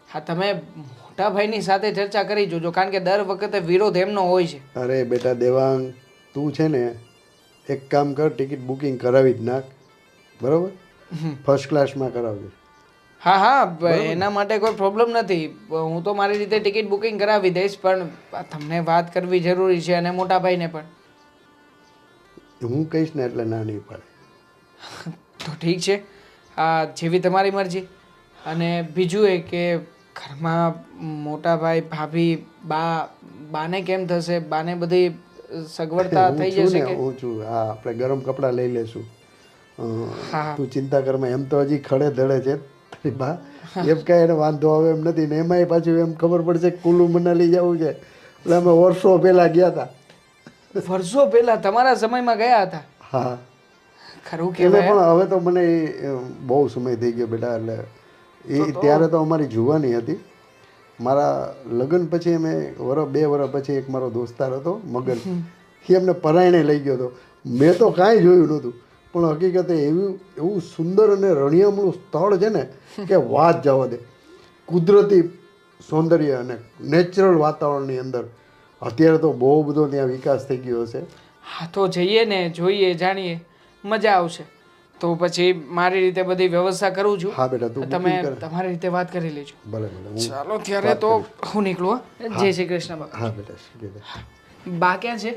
હા તમે મોટા ભાઈની સાથે ચર્ચા કરી જોજો કારણ કે દર વખતે વિરોધ એમનો હોય છે. અરે બેટા દેવાંગ, તું છે ને એક કામ કર, ટિકિટ બુકિંગ કરાવી જ નાખ, બરાબર? ફર્સ્ટ ક્લાસમાં કરાવજે. હા હા એના માટે કોઈ પ્રોબ્લેમ નથી. હું તો મારી રીતે ટિકિટ બુકિંગ કરાવી દઈશ, પણ તમને વાત કરવી જરૂરી છે અને મોટા ભાઈને પણ. હું કહીશ ને એટલે ના નહીં પાડે. તો ઠીક છે, આ જેવી તમારી મરજી. અને બીજું એ કે ઘરમાં મોટા ભાઈ ભાભી બાને કેમ થશે? બાને બધી સગવડતા હું થઈ છું જશે ને, કે? હું છું. હા, આપણે ગરમ કપડાં લઈ લેશું. હા. તું ચિંતા કરમાં, એમ તો હજી ખડે ધડે છે તારી બા, એમ કાંઈ એને વાંધો આવે એમ નથી. ને એમાંય પાછું એમ ખબર પડશે કે કુલ્લુ મનાલી જવું છે, એટલે અમે વર્ષો પહેલાં ગયા હતા. વર્ષો પહેલા તમારા સમયમાં ગયા હતા? હા, ખરું એટલે કહેવાય. પણ હવે તો મને બહુ સમય થઈ ગયો બેટા. એટલે એ ત્યારે તો અમારી જુવાની હતી. મારા લગ્ન પછી અમે 2 વર્ષ પછી એક મારો દોસ્તાર હતો મગન, એ અમને પરાયણે લઈ ગયો હતો. મેં તો કાંઈ જોયું નહોતું, પણ હકીકતે એવું સુંદર અને રણિયામણું સ્થળ છે ને કે વાત જવા દે. કુદરતી સૌંદર્ય અને નેચરલ વાતાવરણની અંદર. અત્યારે તો બહુ બધો ત્યાં વિકાસ થઈ ગયો હશે. હા તો જઈએ ને, જોઈએ, જાણીએ, મજા આવશે. તો પછી મારી રીતે બધી વ્યવસ્થા કરું છું. હા બેટા, તું તમે booking કર. તમારી રીતે વાત કરી લેજો. ભલે ભલે, હું ચાલો ત્યારે તો હું નીકળું. હો. જય શ્રી કૃષ્ણ બાપા. હા બેટા, શીખી લે. બા ક્યાં છે?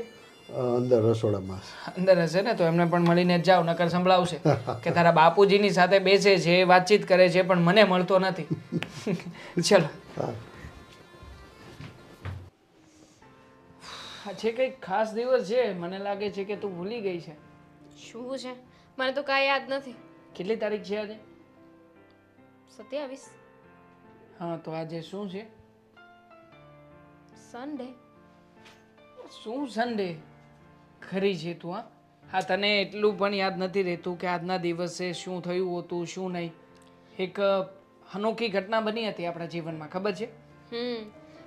અંદર રસોડામાં. અંદર હશે ને, તો એમને પણ મળીને જ જાઓ, નકર સંભળાવશે કે તારા બાપુજીની સાથે બેસે છે, વાતચીત કરે છે, પણ મને મળતો નથી. ચલો. હા, છે કંઈક ખાસ દિવસ છે, મને લાગે છે કે તું ભૂલી ગઈ છે. શું છે? મને તો કાંઈ યાદ નથી. કેટલી તારીખ છે આજે? 27 હા, તો આજે શું છે? સન્ડે. શું સન્ડે? ખરી છે તું. હા તને એટલું પણ યાદ નથી રહેતું કે આજના દિવસે શું થયું હતું, શું નહીં. એક અનોખી ઘટના બની હતી આપણા જીવનમાં, ખબર છે?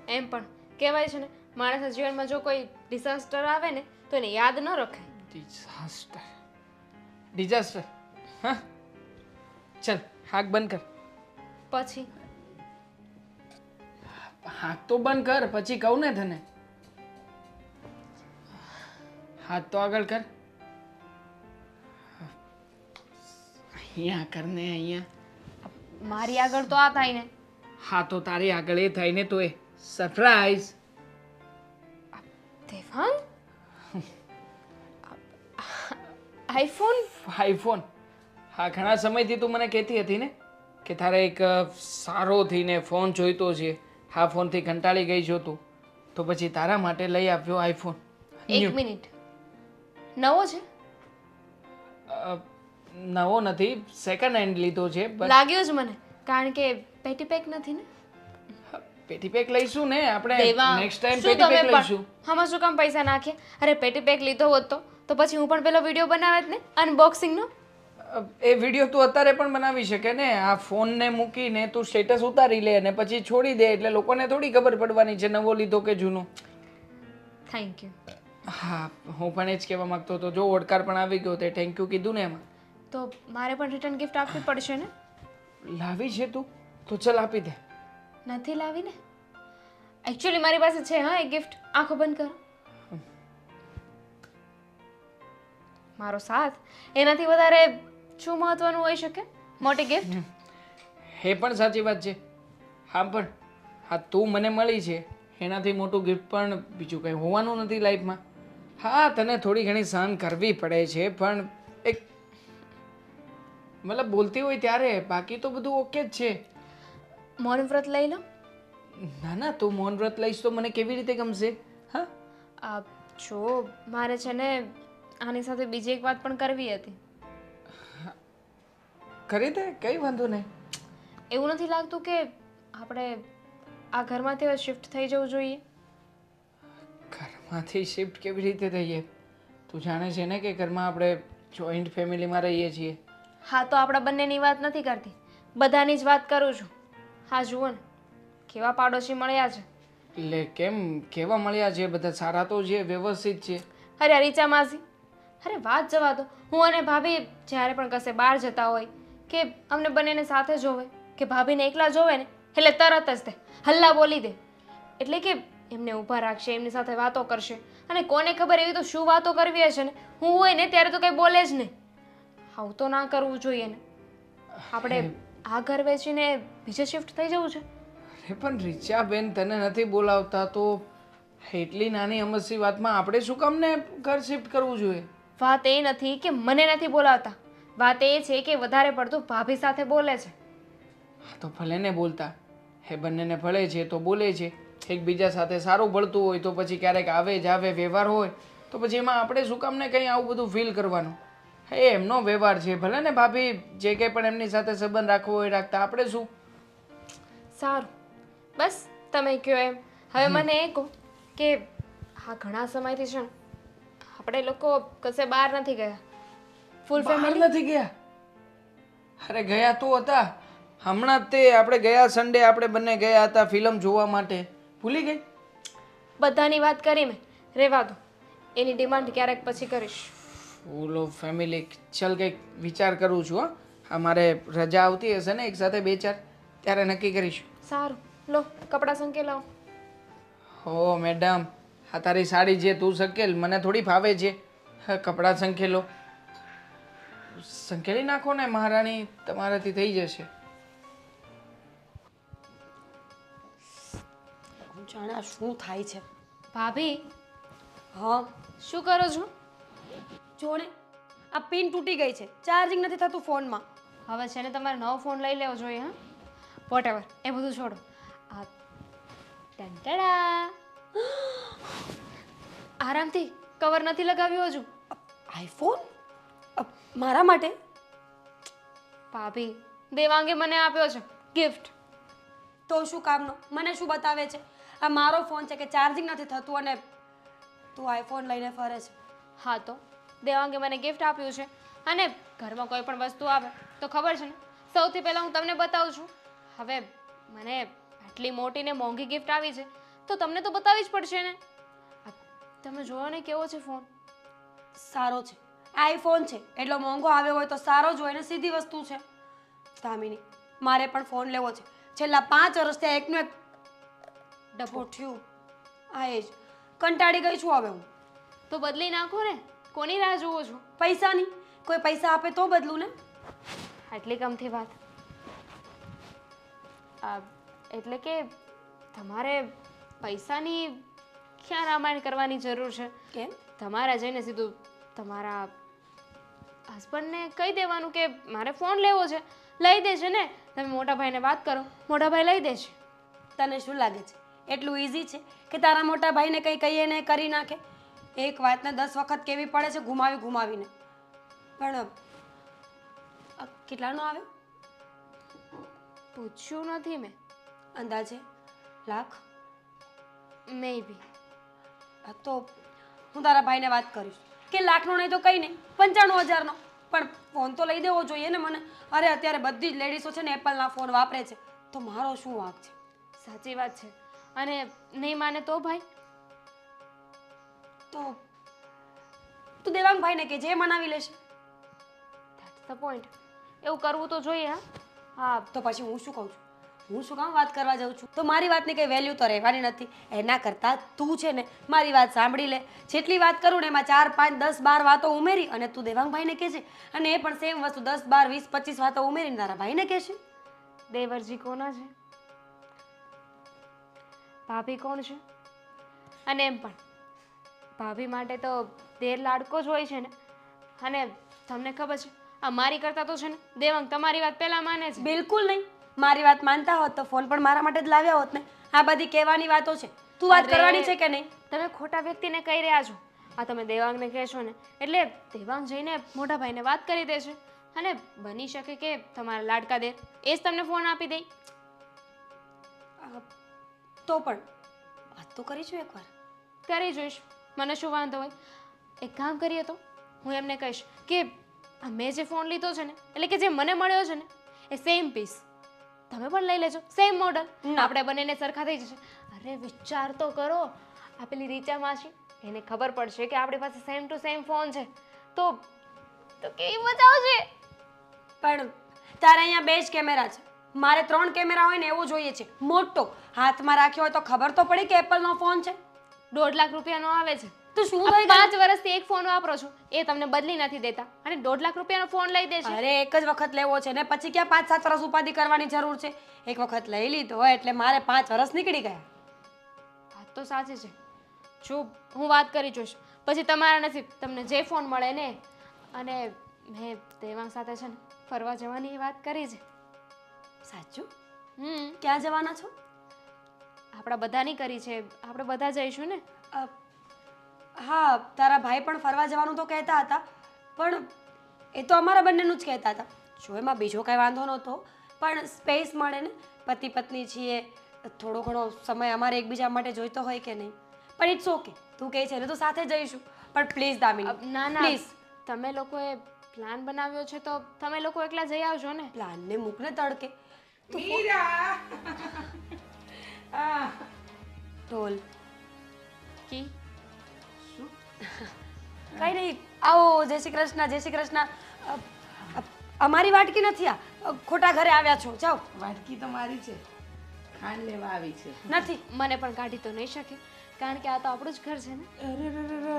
એમ પણ કહેવાય છે ને, માણસના જીવનમાં જો કોઈ ડિઝાસ્ટર આવે ને તો એને યાદ ન રખાય. ડિઝાસ્ટર? ડિઝાસ્ટર? હા, ચલ હાક બંધ કર. પછી હાથ તો બંધ કર, પછી કહું ને તને. હાથ તો આગળ કર. અહીંયા કર ને, અહીંયા. મારી આગળ તો આ થાય ને. હા તો તારી આગળ એ થાય ને, તો એ સરપ્રાઈઝ. દેવાંગ, આઈફોન? આઈફોન? હા ઘણા સમયથી તું મને કહેતી હતી ને કે તારે એક સારો થઈને ફોન જોઈતો છે, આ ફોનથી કંટાળી ગઈ છો તું, તો પછી તારા માટે લઈ આપ્યો આઈફોન. એક મિનિટ, નવો છે? નવો નથી, સેકન્ડ હેન્ડ લીધો છે. લાગ્યું જ મને, કારણ કે પેટી પેક નથી ને. પેટી પેક લઈશું ને આપણે, દેવા, નેક્સ્ટ ટાઈમ શું પેટી તમે પેક પણ લઈશું. આમાં શું કામ પૈસા નાખ્યા? અરે પેટી પેક લીધો હોત તો પછી હું પણ પેલો વિડીયો બનાવત ને અનબોક્સિંગનો. એ વિડીયો તું અત્યારે પણ બનાવી શકે ને. આ ફોનને મૂકીને તું સ્ટેટસ ઉતારી લે અને પછી છોડી દે, એટલે લોકોને થોડી ખબર પડવાની છે નવો લીધો કે જૂનો. Thank you. હા, હું પણ એ જ કહેવા માંગતો હતો. જો ઓડકાર પણ આવી ગયો તે થેન્ક યુ કીધું ને એમાં. તો મારે પણ રિટર્ન ગિફ્ટ આપવી પડશે ને? લાવી છે તું? તો ચલ આપી દે. નથી લાવી ને. એકચ્યુઅલી મારી પાસે છે હા એક ગિફ્ટ. આંખો બંધ કરો. મારો સાથ, એનાથી વધારે શું મહત્વનું હોઈ શકે? મોટી ગિફ્ટ. એ પણ સાચી વાત છે. હા પણ હા, તું મને મળી છે એનાથી મોટું ગિફ્ટ પણ બીજું કંઈ હોવાનું નથી લાઈફમાં. હા, તને થોડી ઘણી સહન કરવી પડે છે, પણ એક મતલબ બોલતી હોય ત્યારે, બાકી તો બધું ઓકે જ છે. મૌન વ્રત લઈ લો. ના ના, તું મૌન વ્રત લઈશ તો મને કેવી રીતે ગમશે? હા, જો મારે છે ને આની સાથે બીજી એક વાત પણ કરવી હતી. કરી દે, કઈ વાંધો નહીં. એવું નથી લાગતું કે આપણે આ ઘરમાંથી હવે શિફ્ટ થઈ જવું જોઈએ? ઘરમાંથી શિફ્ટ કેવી રીતે થઈએ? તું જાણે છે ને કે ઘરમાં આપણે જોઈન્ટ ફેમિલીમાં રહીએ છીએ. હા, તો આપણા બંનેની વાત નથી કરતી, બધાની જ વાત કરું છું. હા જુઓ ને, કેવા પાડોશી મળ્યા છે. એટલે કેમ, કેવા મળ્યા છે? બધા સારા તો છે, વ્યવસ્થિત છે. અરે રીચા માસી, અરે વાત જવા દો. હું અને ભાભી જ્યારે પણ કશે બહાર જતા હોય કે અમને બંનેને સાથે જોવે કે ભાભીને એકલા જોવે ને એટલે તરત જ તે હલ્લા બોલી દે. એટલે કે એમને ઊભા રાખશે, એમની સાથે વાતો કરશે, અને કોને ખબર એવી તો શું વાતો કરવી હશે ને, હું હોય ને ત્યારે તો કંઈ બોલે જ નહીં. આવું તો ના કરવું જોઈએ ને. આપણે આ ઘર વેચીને બીજે શિફ્ટ થઈ જવું છે. અરે પણ રીચાબેન, તને નથી બોલાવતા તો એટલી નાની અમસ્તી વાતમાં આપણે શું કામ ને ઘર શિફ્ટ કરવું જોઈએ? વાત એ નથી કે મને નથી બોલાવતા, વાત એ છે કે વધારે પડતું ભાભી સાથે બોલે છે. હા તો ભલે ને બોલતા, એ બંનેને ભળે છે તો બોલે છે. એકબીજા સાથે સારું ભળતું હોય તો પછી ક્યારેક આવે જાવે વ્યવહાર હોય તો પછી એમાં આપણે શું કામ ને કંઈ આવું બધું ફીલ કરવાનું? એ એમનો વ્યવહાર છે, ભલે ને ભાભી જે કંઈ પણ એમની સાથે સંબંધ રાખવો હોય રાખતા, આપણે શું? સારું, બસ તમે કહો એમ. હવે મને એ કહો કે આ ઘણા સમયથી છે ને આપણે લોકો કશે બહાર નથી ગયા. ફૂલ બહાર ફેમિલી નથી ગયા? અરે ગયા તો હતા હમણાં જ. તે આપણે ગયા સન્ડે આપણે બંને ગયા હતા ફિલ્મ જોવા માટે. ભૂલી ગઈ? બધાની વાત કરી મેં, રહેવા દો. એની ડિમાન્ડ ક્યારેક પછી કરીશ. Full of family. ચલ કંઈક વિચાર કરું છું. હા, અમારે રજા આવતી હશે ને એક સાથે 2-4, ત્યારે નક્કી કરીશું. સારું, લો કપડાં સંકેલાવો. હો મેડમ, આ તારી સાડી છે તું સંકેલ, મને થોડી ફાવે છે. હા, કપડાં સંકેલો. સંકેલી નાખો ને મહારાણી, તમારાથી થઈ જશે. જાણે આ શું થાય છે. ભાભી, હા, શું કરો છો? જોડે આ પિન તૂટી ગઈ છે, ચાર્જિંગ નથી થતું ફોનમાં. હવે છે ને તમારે નવો ફોન લઈ લેવો જોઈએ. હા, વોટ એવર, એ બધું છોડો. આ ટંટડા, આરામથી, કવર નથી લગાવ્યું હજુ. આઈફોન મારા માટે? ભાભી, દેવાંગે મને આપ્યો છે ગિફ્ટ. તો શું કામનો? મને શું બતાવે છે? આ મારો ફોન છે કે ચાર્જિંગ નથી થતું અને તું આઈફોન લઈને ફરે છે. હા તો દેવાંગે મને ગિફ્ટ આપ્યું છે, અને ઘરમાં કોઈ પણ વસ્તુ આવે તો ખબર છે ને સૌથી પહેલાં હું તમને બતાવું છું. હવે મને આટલી મોટી ને મોંઘી ગિફ્ટ આવી છે તો તમને તો બતાવવી જ પડશે ને. તમે જોયો ને કેવો છે ફોન? સારો છે, આઈફોન છે એટલો મોંઘો આવ્યો હોય તો સારો જ હોય ને, સીધી વસ્તુ છે. દામિની, મારે પણ ફોન લેવો છે. છેલ્લા 5 વર્ષથી આ એકનું એક ડબ્બો થયું. આ એ જ કંટાળી ગઈ છું હવે હું. તો બદલી નાખો ને, કોની રાહ જુઓ છો? પૈસાની, કોઈ પૈસા આપે તો બદલું ને. આટલી કમથી વાત. એટલે કે તમારે પૈસાની ક્યાં રામાયણ કરવાની જરૂર છે? કેમ? તમારે જઈને સીધું તમારા હસબન્ડને કહી દેવાનું કે મારે ફોન લેવો છે, લઈ દેશે ને. તમે મોટા ભાઈને વાત કરો, મોટા ભાઈ લઈ દેશે. તને શું લાગે છે એટલું ઇઝી છે કે તારા મોટા ભાઈને કંઈ કહીએ ને કરી નાખે? એક વાતને 10 વખત કેવી પડે છે ઘુમાવીને. પણ કેટલાનો આવ્યો? પૂછ્યું નથી મેં. અંદાજે લાખ? મે બી. તો હું તારા ભાઈને વાત કરીશ કે લાખનો નહીં તો કંઈ નહીં 95,000નો. પણ ફોન તો લઈ દેવો જોઈએ ને મને. અરે અત્યારે બધી જ લેડીઝો છે ને એપલના ફોન વાપરે છે, તો મારો શું વાંક છે? સાચી વાત છે. અને નહીં માને તો ભાઈ? તો તું દેવાંગભાઈને કે જે મનાવી લેશે. That's the point. એવું કરવું તો જોઈએ. હા તો પછી હું શું કહું છું? હું શું કામ વાત કરવા જાઉં છું? તો મારી વાતની કંઈ વેલ્યુ તો રહેવાની નથી. એના કરતાં તું છે ને મારી વાત સાંભળી લે. જેટલી વાત કરું ને એમાં 4, 5, 10, 12 વાતો ઉમેરી અને તું દેવાંગભાઈને કહેજે. અને એ પણ સેમ વસ્તુ 10, 12, 20, 25 વાતો ઉમેરીને તારા ભાઈને કહેશે. દેવરજી કોના છે? ભાભી કોણ છે? અને એમ પણ ભાભી માટે તો દેર લાડકો જ હોય છે ને. અને તમને ખબર છે આ મારી કરતાં તો છે ને દેવાંગ તમારી વાત પહેલાં માને છે. બિલકુલ નહીં. મારી વાત માનતા હોત તો ફોન પણ મારા માટે જ લાવ્યા હોત ને. આ બધી કહેવાની વાતો છે. તું વાત કરવાની છે કે નહીં? તમે ખોટા વ્યક્તિને કહી રહ્યા છો. આ તમે દેવાંગને કહેશો ને એટલે દેવાંગ જઈને મોટા ભાઈને વાત કરી દેશે. અને બની શકે કે તમારા લાડકા દેર એ જ તમને ફોન આપી દે. તો પણ વાત તો કરીશું એકવાર. કરી જોઈશ, મને શું વાંધો હોય. એક કામ કરીએ તો હું એમને કહીશ કે મેં જે ફોન લીધો છે ને એટલે કે જે મને મળ્યો છે ને એ સેમ પીસ તમે પણ લઈ લેજો, સેમ મોડલ. આપણે બંનેને સરખા થઈ જશે. અરે વિચાર તો કરો. આ પેલી રીચા માસી એને ખબર પડશે કે આપણી પાસે સેમ ટુ સેમ ફોન છે તો કેવી મજા આવશે. પણ તારે અહીંયા 2 જ કેમેરા છે, મારે 3 કેમેરા હોય ને એવો જોઈએ છે મોટો. હાથમાં રાખ્યો હોય તો ખબર તો પડી કે એપલનો ફોન છે. 1.5 લાખ રૂપિયાનો આવે છે. તો શું આ થઈ ગયું? 5 વર્ષથી એક ફોન વાપરો છો એ તમને બદલી નથી દેતા અને 1.5 લાખ રૂપિયાનો ફોન લઈ દેશે. અરે એક જ વખત લેવો છે ને પછી ક્યાં 5-7 વર્ષ ઉપાધિ કરવાની જરૂર છે? એક વખત લઈ લીધો એટલે મારે 5 વર્ષ નીકળી ગયા. વાત તો સાચી છે. જો હું વાત કરી જોઈશ પછી તમારા નસીબ, તમને જે ફોન મળે ને. અને મેં દેવાંગ સાથે છે ને ફરવા જવાની વાત કરી છે. સાચું? હમ ક્યાં જવાના છો? આપણા બધાની કરી છે. આપણે બધા જઈશું ને. હા, તારા ભાઈ પણ ફરવા જવાનું તો કહેતા હતા, પણ એ તો અમારા બંનેનું જ કહેતા હતા. જો એમાં બીજો કાંઈ વાંધો નહોતો, પણ સ્પેસ મળે ને. પતિ પત્ની છીએ, થોડો ઘણો સમય અમારે એકબીજા માટે જોઈતો હોય કે નહીં. પણ ઇટ્સ ઓકે, તું કહે છે ને તો સાથે જઈશું. પણ પ્લીઝ દામિની, ના ના પ્લીઝ. તમે લોકોએ પ્લાન બનાવ્યો છે તો તમે લોકો એકલા જઈ આવજો ને. પ્લાનને મૂકને તડકે. મીરા આ ઢોલ કી કઈ નહીં. આવો, જય શ્રી કૃષ્ણ, જય શ્રી કૃષ્ણ. અમારી વાટકી નથી આ, ખોટા ઘરે આવ્યા છો. જાઓ. વાટકી તો મારી છે, ખાંડ લેવા આવી છે. નથી. મને પણ કાઢી તો નહીં શકે કારણ કે આ તો આપણું જ ઘર છે ને. અરે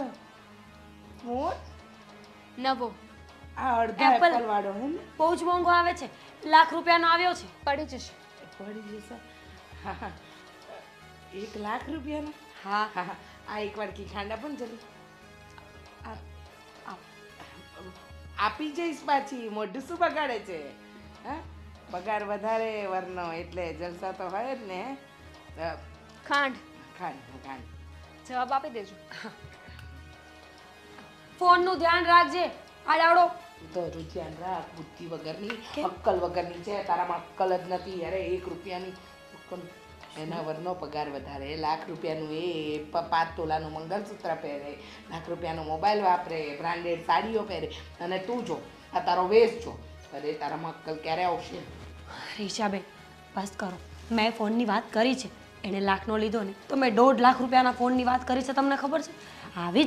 મોર નવો આ અડધા Apple. એપલ વાળો હે ને? બહુ જ મોંઘો આવે છે. 1 લાખ રૂપિયાનો આવ્યો છે. પડી જશે. પડી જશે. હા હા 1 લાખ રૂપિયાનો? હા. હા હા આ એક વાટકી ખાંડ આપો ને જલ્દી. આપી જઈશ પાછી. મોઢું શું બગાડે છે? હા પગાર વધારે વરનો એટલે જલસા તો હોય જ ને. ખાંડ ખાંડ જવાબ આપી દેજો. ફોનનું ધ્યાન રાખજે. આડાવડો તો ધ્યાન રાખ. બુદ્ધિ વગરની, અક્કલ વગરની છે. તારામાં અક્કલ જ નથી. અરે 1 રૂપિયાની અક્કલ. એના વરનો પગાર વધારે. 1 લાખ રૂપિયાનું એ 5 તોલાનું મંગળસૂત્ર પહેરે, 1 લાખ રૂપિયાનો મોબાઈલ વાપરે, બ્રાન્ડેડ સાડીઓ પહેરે, અને તું જો આ તારો વેશ જો. અરે તારામાં અક્કલ ક્યારે આવશે? રીશાબેન બસ કરો. મેં ફોનની વાત કરી છે. એણે લાખનો લીધો ને તો મેં 1.5 લાખ રૂપિયાના ફોનની વાત કરી છે. તમને ખબર છે? આવી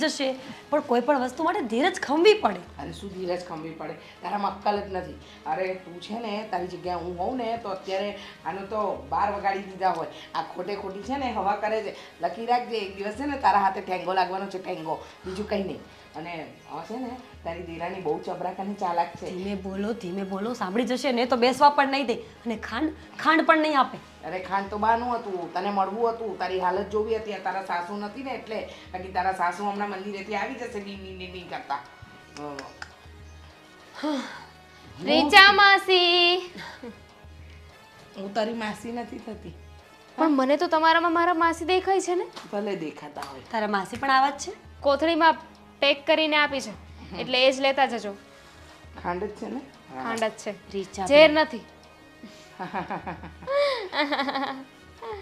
જશે. પણ કોઈ પણ વસ્તુ માટે ધીરજ ખંભવી પડે. અરે શું ધીરજ ખંભવી પડે? તારામાં અક્કલ જ નથી. અરે તું છે ને તારી જગ્યાએ હું હોઉં ને તો અત્યારે આનું તો 12 વગાડી દીધા હોય. આ ખોટી છે ને હવા કરે છે. લખી રાખજે એક દિવસ છે ને તારા હાથે ઠેંગો લાગવાનો છે. ઠેંગો, બીજું કંઈ નહીં. અને આ છે ને તારી દીરાની બહુ ચબરાક અને ચાલાક છે. ધીમે બોલો. સાંભળી જશે ને તો બેસવા પણ નહીં દે. અને ખાંડ પણ નહીં આપે. અરે ખાંડ તો બાનું હતું, તને મળવું હતું, તારી હાલત જોવી હતી. તારા સાસુ નથી ને એટલે. બાકી તારા સાસુ હમણાં મંદિરેથી આવી જશે બી કરતા. રીચા માસી. હું તારી માસી નથી થતી. પણ મને તો તમારામાં મારા માસી દેખાય છે ને. ભલે દેખાતા હોય. તારા માસી પણ આવા જ છે? કોથળીમાં પેક કરીને આપી છે, એટલે એ જ લેતા જજો. ખાંડ જ છે ને? ખાંડ જ છે, રીચા ઝેર નથી.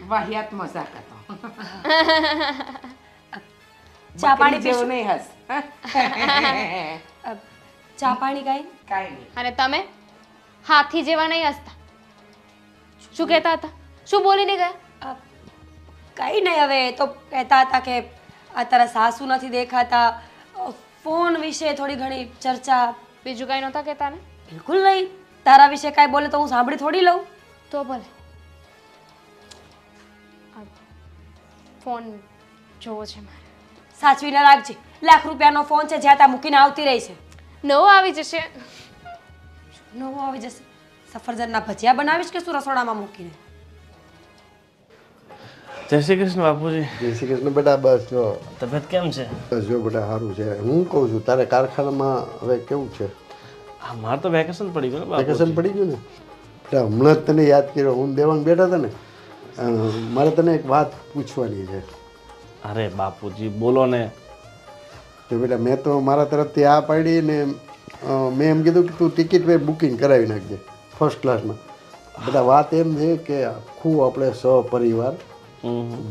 વાહિયાત મજાક હતો. ચા પાણી જેવો પીશું? નહીં હસ. ચા પાણી કાંઈ? કાંઈ નહીં. અને તમે હાથી જેવા નહીં હસતા. શું કહેતા હતા? શું બોલીને ગયા? કંઈ નહીં, હવે એ તો કહેતા હતા કે આ તારા સાસુ નથી દેખાતા, ફોન વિશે થોડી ઘણી ચર્ચા. બીજું કાંઈ નહોતા કહેતા ને? બિલકુલ નહીં. તારા વિશે કાંઈ બોલે તો હું સાંભળી થોડી લઉં. તો ભલે. આ ફોન જોવો છે મારે. સાચવીને રાખજે. લાખ રૂપિયાનો ફોન છે, જ્યાં ત્યાં મૂકીને આવતી રહી છે. નવો આવી જશે. નવો આવી જશે. સફરજનના ભજીયા બનાવીશ કે શું રસોડામાં મૂકીને? જય શ્રી કૃષ્ણ બાપુજી. જય શ્રી કૃષ્ણ બેટા. બસ જો તબિયત કેમ છે? બસ જો બેટા સારું છે. હું કહું છું તારે કારખાનામાં હવે કેવું છે? હા, મારે તો વેકેશન પડી ગયું ને બાપુજી. વેકેશન પડી ગયું ને? બેટા હમણાં જ તને યાદ કર્યો. હું દેવાંગ બેઠા હતા ને, મારે તને એક વાત પૂછવાની છે. અરે બાપુજી બોલો ને. તો બેટા મેં તો મારા તરફથી આ પાડી ને મેં એમ કીધું કે તું ટિકિટ બુકિંગ કરાવી નાખજે ફર્સ્ટ ક્લાસમાં. બધા વાત એમ છે કે આખું આપણે સપરિવાર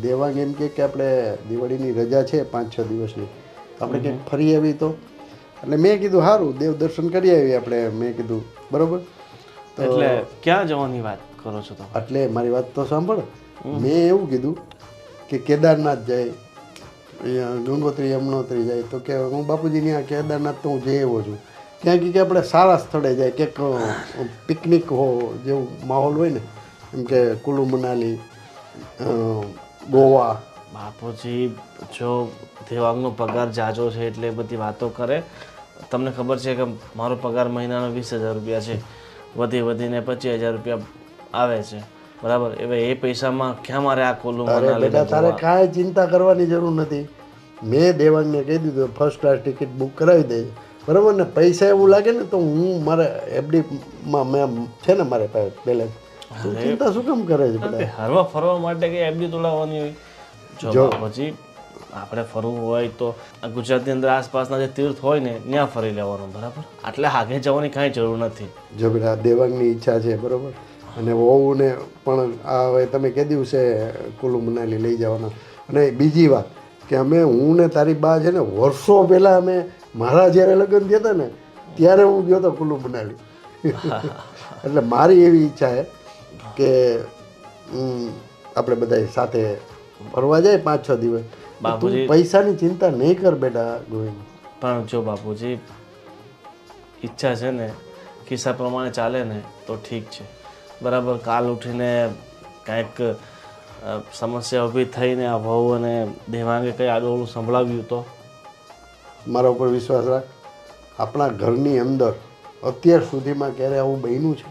દેવાંગ એમ કે આપણે દિવાળીની રજા છે 5-6 દિવસની, આપણે ક્યાંક ફરી આવી તો. એટલે મેં કીધું સારું દેવ દર્શન કરી આવી આપણે. મેં કીધું બરોબર. એટલે ક્યાં જવાની વાત કરો છો તમે? એટલે મારી વાત તો સાંભળ. મેં એવું કીધું કે કેદારનાથ જાય, ગંગોત્રી યમનોત્રી જાય. તો કે હું બાપુજી ત્યાં કેદારનાથ તો હું જઈ આવ્યો છું. ત્યાં કે આપણે સારા સ્થળે જાય, ક્યાંક પિકનિક હો જેવું માહોલ હોય ને, એમ કે કુલુ મનાલી, ગોવા. બાપુજી જો દેવાંગનો પગાર જાજો છે એટલે એ બધી વાતો કરે. તમને ખબર છે કે મારો પગાર મહિનાનો 20,000 રૂપિયા છે, વધીને 25,000 રૂપિયા આવે છે, બરાબર? હવે એ પૈસામાં ક્યાં મારે આ કુલુ અરે મનાલી બેટા તારે કાંઈ ચિંતા કરવાની જરૂર નથી. મેં દેવાંગને કહી દીધું ફર્સ્ટ ક્લાસ ટિકિટ બુક કરાવી દે, બરાબર ને? પૈસા એવું લાગે ને તો હું મારે એફડીમાં મેં છે ને મારે પાસે બેલેન્સ. તું ચિંતા શું કામ કરે છે બેટા? હરવા ફરવા માટે કે એફડી તોડાવવાની હોય? જો બાપુજી આપણે ફરવું હોય તો આ ગુજરાતની અંદર આસપાસના જે તીર્થ હોય ને ત્યાં ફરી લેવાનું, બરાબર? એટલે આગે જવાની કાંઈ જરૂર નથી. જો બેટા દેવાંગની ઈચ્છા છે, બરાબર? અને વહુને પણ આ હવે તમે કે દિવસે કુલુ મનાલી લઈ જવાના. અને બીજી વાત કે હું ને તારી બા છે ને વર્ષો પહેલાં અમે મારા જ્યારે લગ્ન થયા હતા ને ત્યારે હું ગયો હતો કુલુ મનાલી. એટલે મારી એવી ઈચ્છા છે કે આપણે બધા સાથે ફરવા જાય 5-6 દિવસ. તું પૈસાની ચિંતા નહીં કર બેટા ગોવિંદ. પણ જો બાપુજી ઈચ્છા છે ને કિસ્સા પ્રમાણે ચાલે ને તો ઠીક છે, બરાબર? કાલ ઉઠીને કાંઈક સમસ્યા ઊભી થઈને આ વહુ અને દેવાંગે કંઈ આડોળું સંભળાવ્યું તો? મારા ઉપર વિશ્વાસ રાખ. આપણા ઘરની અંદર અત્યાર સુધીમાં ક્યારે આવું બન્યું છે?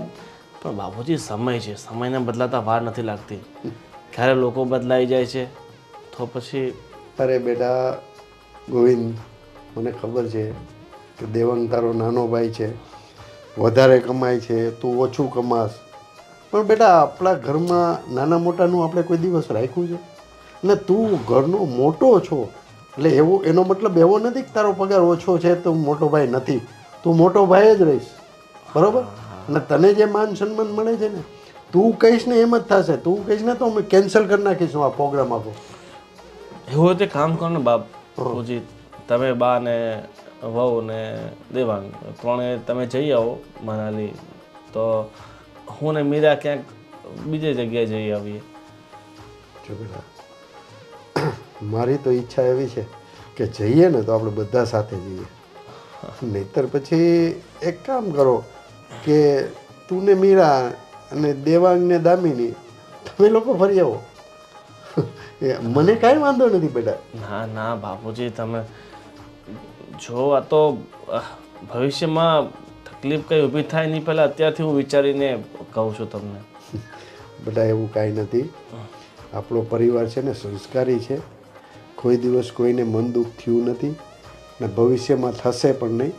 પણ બાપુજી સમય છે, સમયને બદલાતા વાર નથી લાગતી. ક્યારે લોકો બદલાઈ જાય છે તો પછી. અરે બેટા ગોવિંદ, મને ખબર છે કે દેવાંગ તારો નાનો ભાઈ છે, વધારે કમાય છે, તું ઓછું કમાસ. પણ બેટા આપણા ઘરમાં નાના મોટાનું આપણે કોઈ દિવસ રાખ્યું છે? ને તું ઘરનો મોટો છો એટલે એનો મતલબ એવો નથી કે તારો પગાર ઓછો છે તો મોટો ભાઈ નથી. તું મોટો ભાઈ જ રહીશ, બરાબર? અને તને જે માન સન્માન મળે છે ને, તું કહીશ ને એમ જ થશે. તું કહીશ ને તો અમે કેન્સલ કરી નાખીશું આ પ્રોગ્રામ આપો. એવું હોય તો કામ કરો ને બાપુજી, તમે બા ને વહુ ને દેવાંગ ત્રણે તમે જઈ આવો મનાલી, તો હું ને મીરા ક્યાંક બીજી જગ્યાએ જઈ આવીએ. જો બેટા મારી તો ઈચ્છા એવી છે કે જઈએ ને તો આપણે બધા સાથે જઈએ. નહીતર પછી એક કામ કરો કે તું ને મીરા અને દેવાંગ ને દામિની તમે લોકો ફરી આવો. મને કાંઈ વાંધો નથી બેટા. ના ના બાપુજી, તમે જો આ તો ભવિષ્યમાં તકલીફ કંઈ ઊભી થાય નહીં પહેલાં અત્યારથી હું વિચારીને કહું છું તમને. બેટા એવું કાંઈ નથી. આપણો પરિવાર છે ને સંસ્કારી છે, કોઈ દિવસ કોઈને મન દુઃખ થયું નથી ને ભવિષ્યમાં થશે પણ નહીં.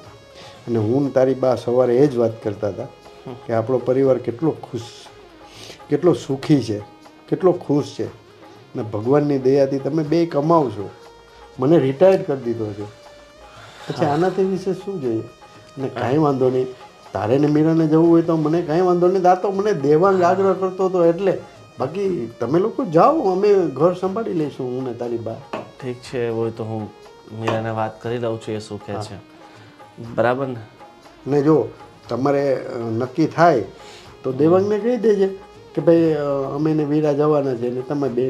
અને હું ને તારી બા સવારે એ જ વાત કરતા હતા કે આપણો પરિવાર કેટલો ખુશ, કેટલો સુખી છે, કેટલો ખુશ છે. ને ભગવાનની દયાથી તમે બે કમાવ છો, મને રિટાયર કરી દીધો છે. પછી આનાથી વિશે શું જોઈએ? ને કાંઈ વાંધો નહીં, તારે ને મીરાને જવું હોય તો મને કાંઈ વાંધો નહીં. આ તો મને દેવાંગ આગ્રહ કરતો હતો એટલે. બાકી તમે લોકો જાઓ, અમે ઘર સંભાળી લઈશું, હું ને તારી બા. ઠીક છે, એવું હોય તો હું મીરાને વાત કરી લઉં છું એ શું કહે છે. બરાબર ને? ને જો તમારે નક્કી થાય તો દેવાંગને કહી દેજે કે ભાઈ અમે ને વીરા જવાના છે ને તમે બે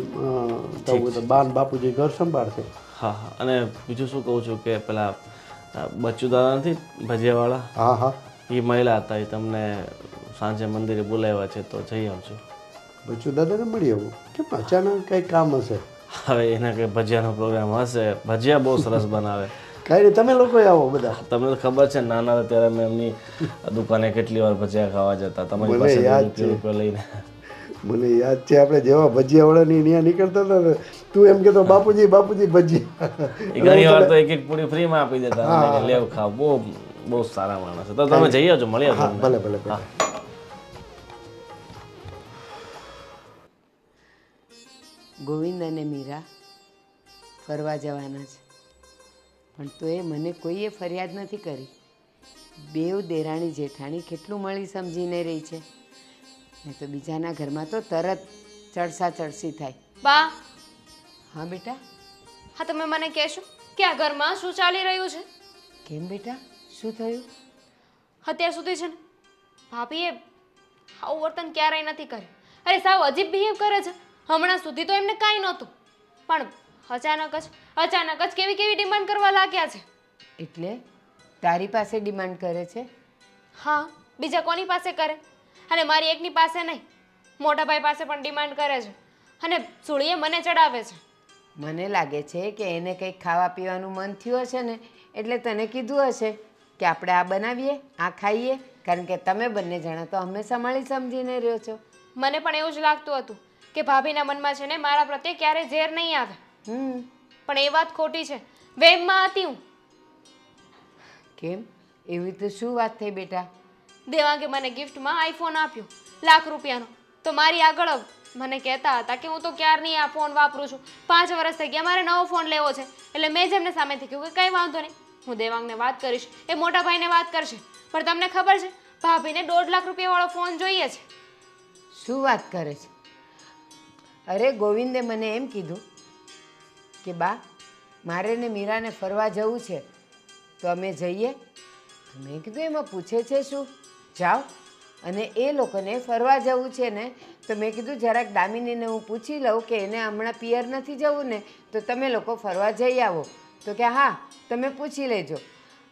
બા ને બાપુજી ઘર સંભાળશે. હા હા. અને બીજું શું કહું છું કે પેલા બચ્ચુ દાદા નથી ભજીયાવાળા? હા હા. એ મહિલા હતા, એ તમને સાંજે મંદિરે બોલાવ્યા છે તો જઈ આવજો. બચ્ચુ દાદાને મળી આવું? કેમ અચાનક કંઈ કામ હશે? હવે એના કંઈ ભજીયાનો પ્રોગ્રામ હશે. ભજીયા બહુ સરસ બનાવે. કાંઈ નહીં, તમે લોકો આવો બધા. તમને તો ખબર છે નાના હતા ત્યારે મેં એમની દુકાને કેટલી વાર ભજીયા ખાવા જતા, તમારી મને પાસે યાદ છે. રૂપિયો લઈને. મને યાદ છે આપણે જેવા ભજીયાવાળાની ત્યાં નીકળતા હતા ને, તું એમ કહેતો બાપુજી બાપુજી ભજીયા. એ ઘણી વાર તો એક એક પૂરી ફ્રીમાં આપી દેતા, અને લેવ ખાવ. બહુ સારા માણસ છે. તો તમે જઈ આવજો, મળી આવજો. ભલે ભલે ભલે. ગોવિંદ અને મીરા ફરવા જવાના છે, પણ તોય મને કોઈએ ફરિયાદ નથી કરી. બેવ દેરાણી જેઠાણી કેટલું મળી સમજીને રહી છે, ને તો બીજાના ઘરમાં તો તરત ચડસા ચડસી થાય. બા, હા બેટા? હા તમે મને કહેશો કે આ ઘરમાં શું ચાલી રહ્યું છે? કેમ બેટા, શું થયું? અત્યાર સુધી છે ને ભાભીએ આવું વર્તન ક્યારેય નથી કર્યું. અરે સાવ અજીબ બિહેવ કરે છે. હમણાં સુધી તો એમને કાંઈ નહોતું, પણ અચાનક જ કેવી કેવી ડિમાન્ડ કરવા લાગ્યા છે. એટલે તારી પાસે ડિમાન્ડ કરે છે? હા, બીજા કોની પાસે કરે? અને મારી એકની પાસે નહીં, મોટા ભાઈ પાસે પણ ડિમાન્ડ કરે છે, અને સુળીએ મને ચડાવે છે. મને લાગે છે કે એને કંઈક ખાવા પીવાનું મન થયું હશે ને, એટલે તને કીધું હશે કે આપણે આ બનાવીએ, આ ખાઈએ, કારણ કે તમે બંને જણા તો હંમેશા મળી સમજીને રહ્યો છો. મને પણ એવું જ લાગતું હતું કે ભાભીના મનમાં છે ને મારા પ્રત્યે ક્યારેય ઝેર નહીં આવે. પણ એ વાત ખોટી છે. વેમમાં હતી હું. કેમ? એવી તો શું વાત થઈ બેટા? દેવાંગે મને ગિફ્ટમાં આઈફોન આપ્યો ₹1,00,000. તો મારી આગળ મને કહેતા હતા કે હું તો ક્યારની આ ફોન વાપરું છું, 5 વર્ષ થઈ ગયા, મારે નવો ફોન લેવો છે. એટલે મેં જ એમને સામેથી કહ્યું કે કંઈ વાંધો નહીં, હું દેવાંગને વાત કરીશ, એ મોટા ભાઈને વાત કરશે. પણ તમને ખબર છે ભાભીને ₹1.5 લાખ વાળો ફોન જોઈએ છે. શું વાત કરે છે? અરે ગોવિંદે મને એમ કીધું કે બા મારે ને મીરાને ફરવા જવું છે તો અમે જઈએ. મેં કીધું એમાં પૂછે છે શું, જાઓ. અને એ લોકોને ફરવા જવું છે ને, તો મેં કીધું જરાક દામિનીને હું પૂછી લઉં કે એને હમણાં પિયર નથી જવું ને, તો તમે લોકો ફરવા જઈ આવો. તો કે હા તમે પૂછી લેજો.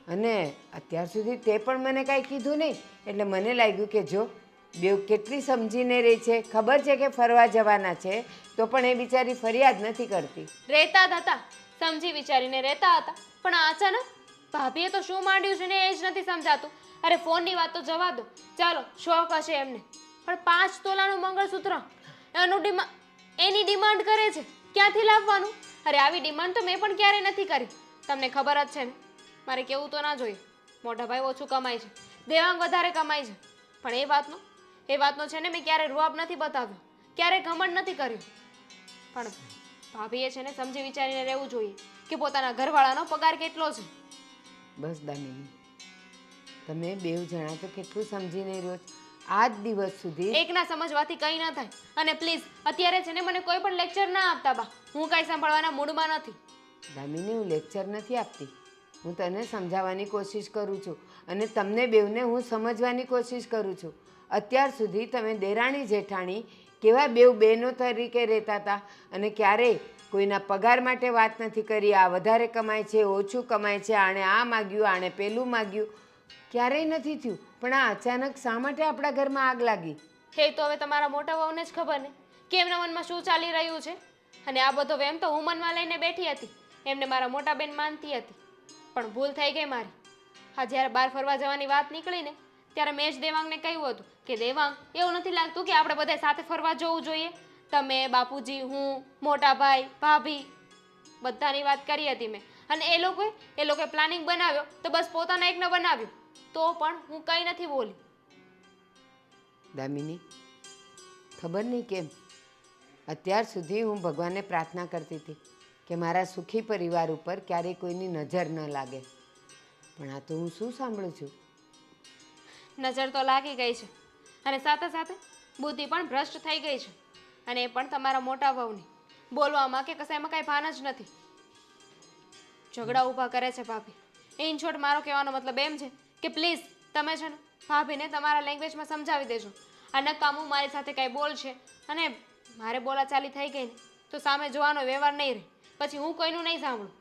અને અત્યાર સુધી તે પણ મને કાંઈ કીધું નહીં, એટલે મને લાગ્યું કે જો બેવ કેટલી સમજીને રહી છે, ખબર છે કે ફરવા જવાના છે, તો પણ એ બિચારી ફરિયાદ નથી કરતી. રહેતા જ હતા, સમજી વિચારીને રહેતા હતા, પણ અચાનક ભાભીએ તો શું માંડ્યું છે ને એ જ નથી સમજાતું. અરે ફોનની વાત તો જવા દો, ચાલો શોખ હશે એમને, પણ 5 તોલાનું મંગળસૂત્ર એની ડિમાન્ડ કરે છે. ક્યાંથી લાવવાનું? અરે આવી ડિમાન્ડ તો મેં પણ ક્યારેય નથી કરી. તમને ખબર જ છે ને, મારે કેવું તો ના જોઈએ, મોટા ભાઈ ઓછું કમાય છે, દેવાંગ વધારે કમાય છે. પણ એ વાતનો છે ને મેં ક્યારે રૂઆબ નથી બતાવ્યો, ક્યારે ઘમંડ નથી કર્યું. પણ ભાભીએ છે ને સમજી વિચારીને રહેવું જોઈએ કે પોતાના ઘરવાળાનો પગાર કેટલો છે. બસ દામિની, તમે બેવ જણા તો કેટલું સમજીને રહ્યો છો. આજ દિવસ સુધી એકના સમજવાથી કંઈ ન થાય. અને પ્લીઝ અત્યારે છે ને મને કોઈ પણ લેક્ચર ના આપતા બા, હું કાંઈ સાંભળવાના મૂડમાં નથી. દામિની, હું લેક્ચર નથી આપતી, હું તને સમજાવવાની કોશિશ કરું છું, અને તમને બેવને હું સમજવાની કોશિશ કરું છું. અત્યાર સુધી તમે દેરાણી જેઠાણી કેવા બેવ બહેનો તરીકે રહેતા હતા, અને ક્યારેય કોઈના પગાર માટે વાત નથી કરી. આ વધારે કમાય છે, ઓછું કમાય છે, આણે આ માગ્યું, આણે પેલું માગ્યું, ક્યારેય નથી થયું. પણ આ અચાનક શા માટે આપણા ઘરમાં આગ લાગી? હે તો હવે તમારા મોટા વહુને જ ખબર ને કે એમના મનમાં શું ચાલી રહ્યું છે. અને આ બધો વેમ તો હું મનમાં લઈને બેઠી હતી, એમને મારા મોટા બેન માનતી હતી, પણ ભૂલ થઈ ગઈ મારી. હા, જ્યારે બહાર ફરવા જવાની વાત નીકળી ને, ત્યારે મેં જ દેવાંગને કહ્યું હતું કે દેવાંગ, એવું નથી લાગતું કે આપણે બધા સાથે ફરવા જવું જોઈએ? તમે, બાપુજી, હું, મોટા ભાઈ, ભાભી, બધાની વાત કરી હતી મેં. અને એ લોકોએ પ્લાનિંગ બનાવ્યો તો બસ પોતાના એકને બનાવ્યું. તો પણ હું કંઈ નથી બોલી. દામિની, ખબર નહીં કેમ અત્યાર સુધી હું ભગવાનને પ્રાર્થના કરતી હતી કે મારા સુખી પરિવાર ઉપર ક્યારેય કોઈની નજર ન લાગે, પણ આ તો હું શું સાંભળું છું? નજર તો લાગી ગઈ છે અને સાથે સાથે બુદ્ધિ પણ ભ્રષ્ટ થઈ ગઈ છે, અને એ પણ તમારા મોટા વહુની. બોલવામાં કે કશાયમાં કાંઈ ભાન જ નથી. ઝઘડા ઊભા કરે છે ભાભી. ઇન શોર્ટ મારો કહેવાનો મતલબ એમ છે કે પ્લીઝ તમે છે ને ભાભીને તમારા લેંગ્વેજમાં સમજાવી દેજો. આ નકામું મારી સાથે કાંઈ બોલશે અને મારે બોલાચાલી થઈ ગઈ ને તો સામે જોવાનો વ્યવહાર નહીં રહે, પછી હું કોઈનું નહીં સાંભળું.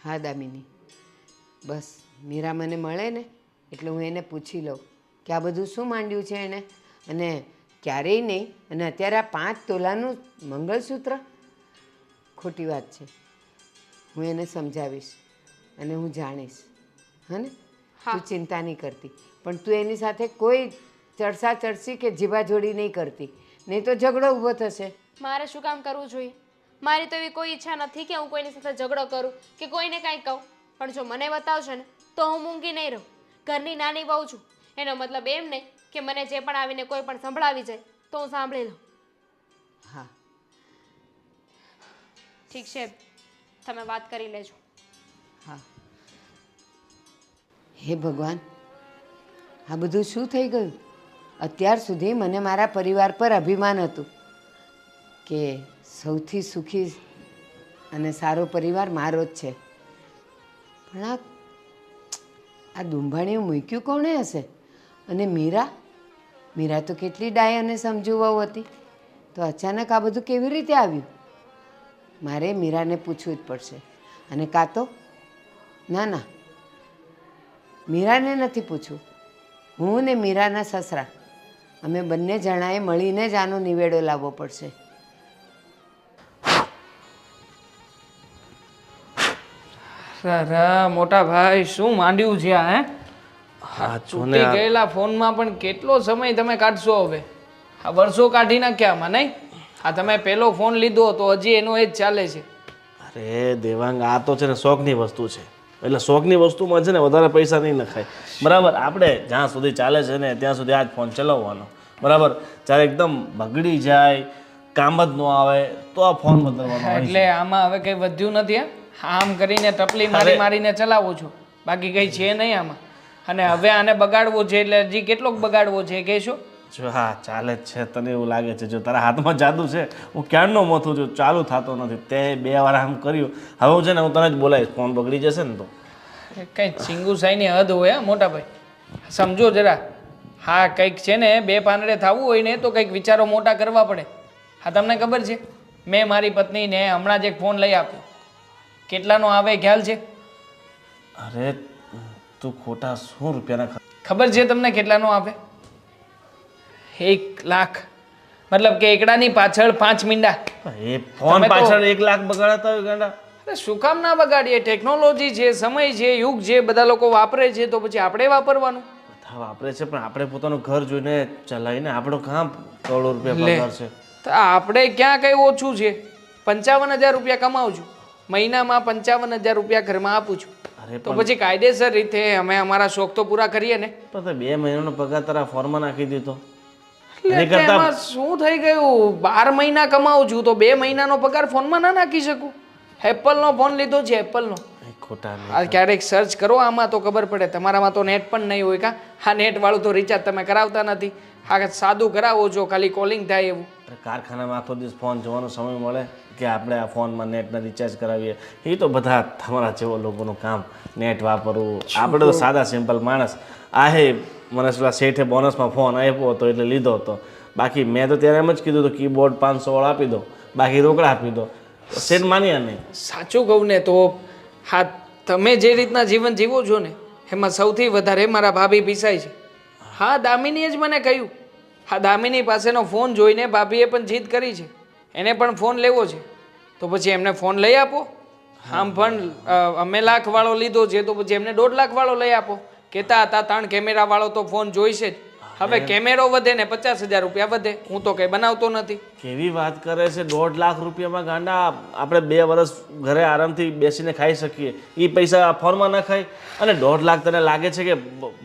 હા દામિની, બસ મીરા મને મળે ને એટલે હું એને પૂછી લઉં કે આ બધું શું માંડ્યું છે એણે, અને ક્યારેય નહીં. અને અત્યારે આ 5 તોલાનું મંગળસૂત્ર, ખોટી વાત છે. હું એને સમજાવીશ અને હું જાણીશ. હા ને? તું ચિંતા નહીં કરતી, પણ તું એની સાથે કોઈ ચડસા ચડસી કે જીભાજોડી નહીં કરતી, નહીં તો ઝઘડો ઊભો થશે. મારે શું કામ કરવું જોઈએ? મારી તો એવી કોઈ ઈચ્છા નથી કે હું કોઈની સાથે ઝઘડો કરું કે કોઈને કાંઈ કહું, પણ જો મને બતાવશે ને તો હું મૂંગી નહીં રહું. ઘરની નાની વહુ છું, એનો મતલબ એમ નહીં કે મને જે પણ આવીને કોઈ પણ સંભળાવી જાય તો હું સાંભળી લઉં. હા ઠીક છે, તમે વાત કરી લેજો. હા. હે ભગવાન, આ બધું શું થઈ ગયું? અત્યાર સુધી મને મારા પરિવાર પર અભિમાન હતું કે સૌથી સુખી અને સારો પરિવાર મારો જ છે, પણ આ દુંભાણીઓ મૂક્યું કોણે હશે? અને મીરા તો કેટલી ડાય અને સમજુ વહુ હતી, તો અચાનક આ બધું કેવી રીતે આવ્યું? મારે મીરાને પૂછવું જ પડશે. અને કાં તો ના, મીરાને નથી પૂછવું, હું ને મીરાના સસરા અમે બંને જણાએ મળીને જ આનો નિવેડો લાવવો પડશે. અરે મોટા ભાઈ, શું માંડ્યું છે આ? હે હા જો ને તૂટી ગયેલા ફોનમાં પણ કેટલો સમય તમે કાઢશો હવે? આ વર્ષો કાઢી નાખ્યા આમાં, નહીં? આ તમે પહેલો ફોન લીધો તો હજી એનો એ જ ચાલે છે. અરે દેવાંગ, આ તો છે ને શોખની વસ્તુ છે, એટલે શોખની વસ્તુમાં છે ને વધારે પૈસા નહીં નખાય. બરાબર, આપણે જ્યાં સુધી ચાલે છે ને ત્યાં સુધી આ જ ફોન ચલાવવાનો. બરાબર, જ્યારે એકદમ બગડી જાય, કામ જ ન આવે તો આ ફોન બદલવાનો. એટલે આમાં હવે કંઈ વધ્યું નથી. આમ કરીને ટપલી મારીને ચલાવું છું, બાકી કંઈ છે નહીં આમાં. અને હવે આને બગાડવો છે એટલે હજી કેટલોક બગાડવો છે કહેશો? જો હા ચાલે જ છે, તને એવું લાગે છે? જો તારા હાથમાં જાદુ છે, હું ક્યારનો મથું છું, ચાલુ થતો નથી. તે 2 વાર આમ કર્યું, હવે હું છે ને હું તને જ બોલાવીશ, ફોન બગડી જશે ને તો. કંઈ ચિંગુસાઈની હદ હોય મોટા ભાઈ, સમજો જરા. હા, કંઈક છે ને 2 પાંદડે થવું હોય ને તો કંઈક વિચારો મોટા કરવા પડે. હા, તમને ખબર છે મેં મારી પત્નીને હમણાં જ એક ફોન લઈ આપ્યો. કેટલાનો આવે ખ્યાલ છે? અરે તું ખોટા 100 રૂપિયાના ખબર છે તમને કેટલાનો આવે? 1 લાખ. મતલબ કે એકડાની પાછળ 5 મીંડા. એ ફોન પાછળ 1 લાખ બગાડતા હોય ગાંડા? અરે શું કામ ના બગાડીએ? ટેકનોલોજી છે, સમય છે, યુગ છે, બધા લોકો વાપરે છે તો પછી આપણે વાપરવાનું. બધા વાપરે છે, પણ આપણે પોતાનું ઘર જોઈને ચલાવીને આપણો કામ કરોડો રૂપિયા પગાર છે. તો આપણે ક્યાં કઈ ઓછું છે? 55,000 રૂપિયા કમાવું છું, મહિનામાં 55,000 રૂપિયા ઘરમાં આપું છું. અરે તો પછી કાયદેસર રીતે અમે અમારા શોખ તો પૂરા કરીએ ને. પણ તે 2 મહિનાનો પગાર તારા ફોનમાં નાખી દીધો. એટલે એમાં શું થઈ ગયું? 12 મહિના કમાવું છું તો 2 મહિનાનો પગાર ફોનમાં ના નાખી શકું? એપલનો ફોન લીધો છે, એપલનો. ખોટા આ ક્યારેક સર્ચ કરો આમાં તો ખબર પડે. તમારામાં તો નેટ પણ નહીં હોય કા? હા, નેટ વાળું તો રિચાર્જ તમે કરાવતા નથી. હા, સાદું કરાવો છો, ખાલી કોલિંગ થાય એવું. કારખાનામાં આખો દિવસ ફોન જોવાનો સમય મળે કે આપણે આ ફોનમાં નેટના રિચાર્જ કરાવીએ? એ તો બધા તમારા જેવા લોકોનું કામ, નેટ વાપરવું. આપણે તો સાદા સિમ્પલ માણસ. આ હે મને પેલા શેઠે બોનસમાં ફોન આપ્યો હતો એટલે લીધો હતો. બાકી મેં તો ત્યારે એમ જ કીધું હતું કીબોર્ડ 500 વાળો આપી દો, બાકી રોકડા આપી દો. શેઠ માન્યા નહીં. સાચું કહું ને તો હા, તમે જે રીતના જીવન જીવો છો ને એમાં સૌથી વધારે મારા ભાભી પીસાય છે. હા, દામિનીએ જ મને કહ્યું. હા, દામિની પાસેનો ફોન જોઈને ભાભીએ પણ જીદ કરી છે, એને પણ ફોન લેવો છે. તો પછી એમને ફોન લઈ આપો. આમ પણ અમે 1 લાખ વાળો લીધો છે તો પછી એમને 1.5 લાખ વાળો લઈ આપો. કહેતા હતા 3 કેમેરા વાળો તો ફોન જોઈશે જ. હવે કેમેરો વધે ને 50,000 રૂપિયા વધે. હું તો કંઈ બનાવતો નથી. કેવી વાત કરે છે? 1.5 લાખ રૂપિયામાં ગાંડા આપણે 2 વર્ષ ઘરે આરામથી બેસીને ખાઈ શકીએ. એ પૈસા આ ફોનમાં ન ખાય. અને 1.5 લાખ તને લાગે છે કે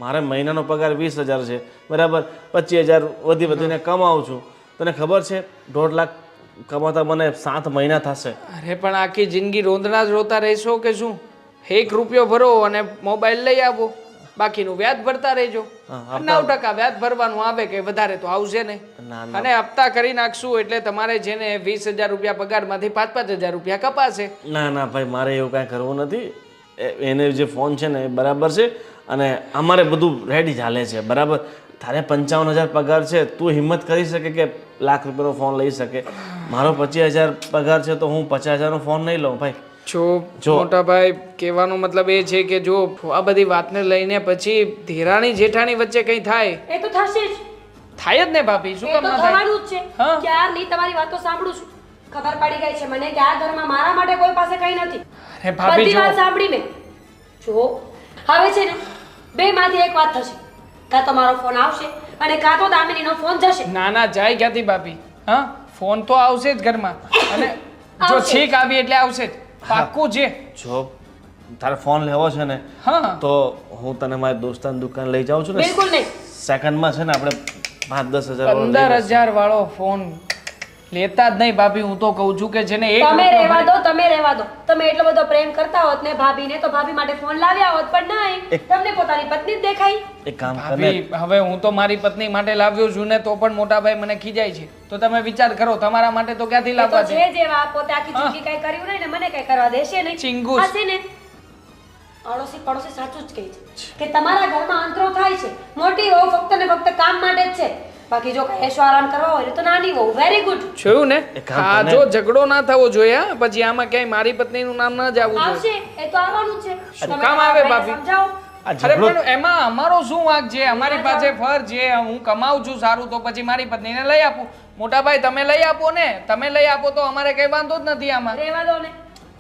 મારે મહિનાનો પગાર 20,000 છે, બરાબર? 25,000 વધીને કમાઉં છું. તને ખબર છે 1.5 લાખ કમાતા મને 7 મહિના થશે. અરે પણ આખી જિંદગી રોંદણા જ રોતા રહેશો કે શું? 1 રૂપિયો ભરો અને મોબાઈલ લઈ આવો, બાકીનું વ્યાજ ભરતા રહેજો. 9% વ્યાજ ભરવાનું આવે, કે વધારે તો આવશે નહીં. અને હપ્તા કરી નાખશું એટલે તમારે છે ને 20,000 રૂપિયા પગારમાંથી 5,000 રૂપિયા કપાશે. ના ના ભાઈ, મારે એવું કાંઈ કરવું નથી. એને જે ફોન છે ને એ બરાબર છે અને અમારે બધું રેડી ચાલે છે, બરાબર? તારે 55,000 પગાર છે, તું હિંમત કરી શકે કે લાખ રૂપિયાનો ફોન લઈ શકે? મારો 25,000 પગાર છે તો હું 50,000નો ફોન નહીં લઉં ભાઈ. જો મોટા ભાઈ, કહેવાનો મતલબ એ છે કે જો આ બધી વાતને લઈને પછી ધીરાણી જેઠાણી વચ્ચે કંઈ થાય, એ તો થશે જ. થાય જ ને ભાભી. શું એ કામ તો ના થાય? થવાનું જ છે. હા. ક્યારની તમારી વાતો સાંભળું છું. ખબર પડી ગઈ છે મને કે આ ઘરમાં મારા માટે કોઈ પાસે કંઈ નથી. અરે ભાભી બધી જો, વાત સાંભળી મેં. જો હવે છે ને બેમાંથી એક વાત થશે. કાં તો મારો ફોન આવશે અને કાં તો દામિનીનો ફોન જશે. ના ના, જાય ક્યાંથી ભાભી? હા, ફોન તો આવશે જ ઘરમાં. અને જો આવશે. છીક આવી એટલે આવશે જ, પાક્કું છે. જો તારે ફોન લેવો છે ને હા, તો હું તને મારી દોસ્તાની દુકાન લઈ જાઉં છું ને. બિલકુલ નહીં. સેકન્ડમાં છે ને આપણે 5-10 હજાર 15,000 વાળો ફોન લેતા જ નહીં ભાભી. હું તો કહું છું કે છે ને 1 તમે રૂપિયો રહેવા ભરી- દો, તમે રહેવા દો. તમે એટલો બધો પ્રેમ કરતા હોત ને ભાભીને તો ભાભી માટે ફોન લાવ્યા હોત, પણ નહીં. તમને પોતાની પત્ની જ દેખાઈ. એક કામ કર ને. ભાભી, હવે હું તો મારી પત્ની માટે લાવ્યો છું ને તો પણ મોટા ભાઈ મને ખીજાય છે. તો તમે વિચાર કરો, તમારા માટે તો ક્યાંથી એ તો લાવવા છે? છે જેવા પોતે આખી જિંદગી કઈ કર્યું નહીં ને મને કઈ કરવા દેશે નહીં. ચિંગુસ. આ છે ને અડોશી પડોશી સાચું જ કહે છે કે તમારા ઘરમાં અંતરો થાય છે. મોટી વહુ ફક્ત ને ફક્ત કામ માટે જ છે. બાકી જો કઈ એશો આરામ કરવા હોય તો નાની વહુ. Very good. જોયું ને? એક કામ હા, કર ને. જો ઝઘડો ના થવો જોઈએ. હા, પછી આમાં ક્યાંય મારી પત્નીનું નામ ના જ આવવું જોઈએ. આવશે, એ તો આવવાનું જ છે. શું તમે કામ તમારા આવે ભાઈને ભાભી? સમજાવો. આ અરે ઝઘડો પણ એમાં અમારો શું વાંક છે? અમારી પાસે ફર છે, હું કમાઉં છું સારું તો પછી મારી પત્નીને લઈ આપું. મોટા ભાઈ તમે લઈ આપો ને, તમે લઈ આપો તો અમારે કઈ વાંધો જ નથી આમાં. રહેવા દો ને.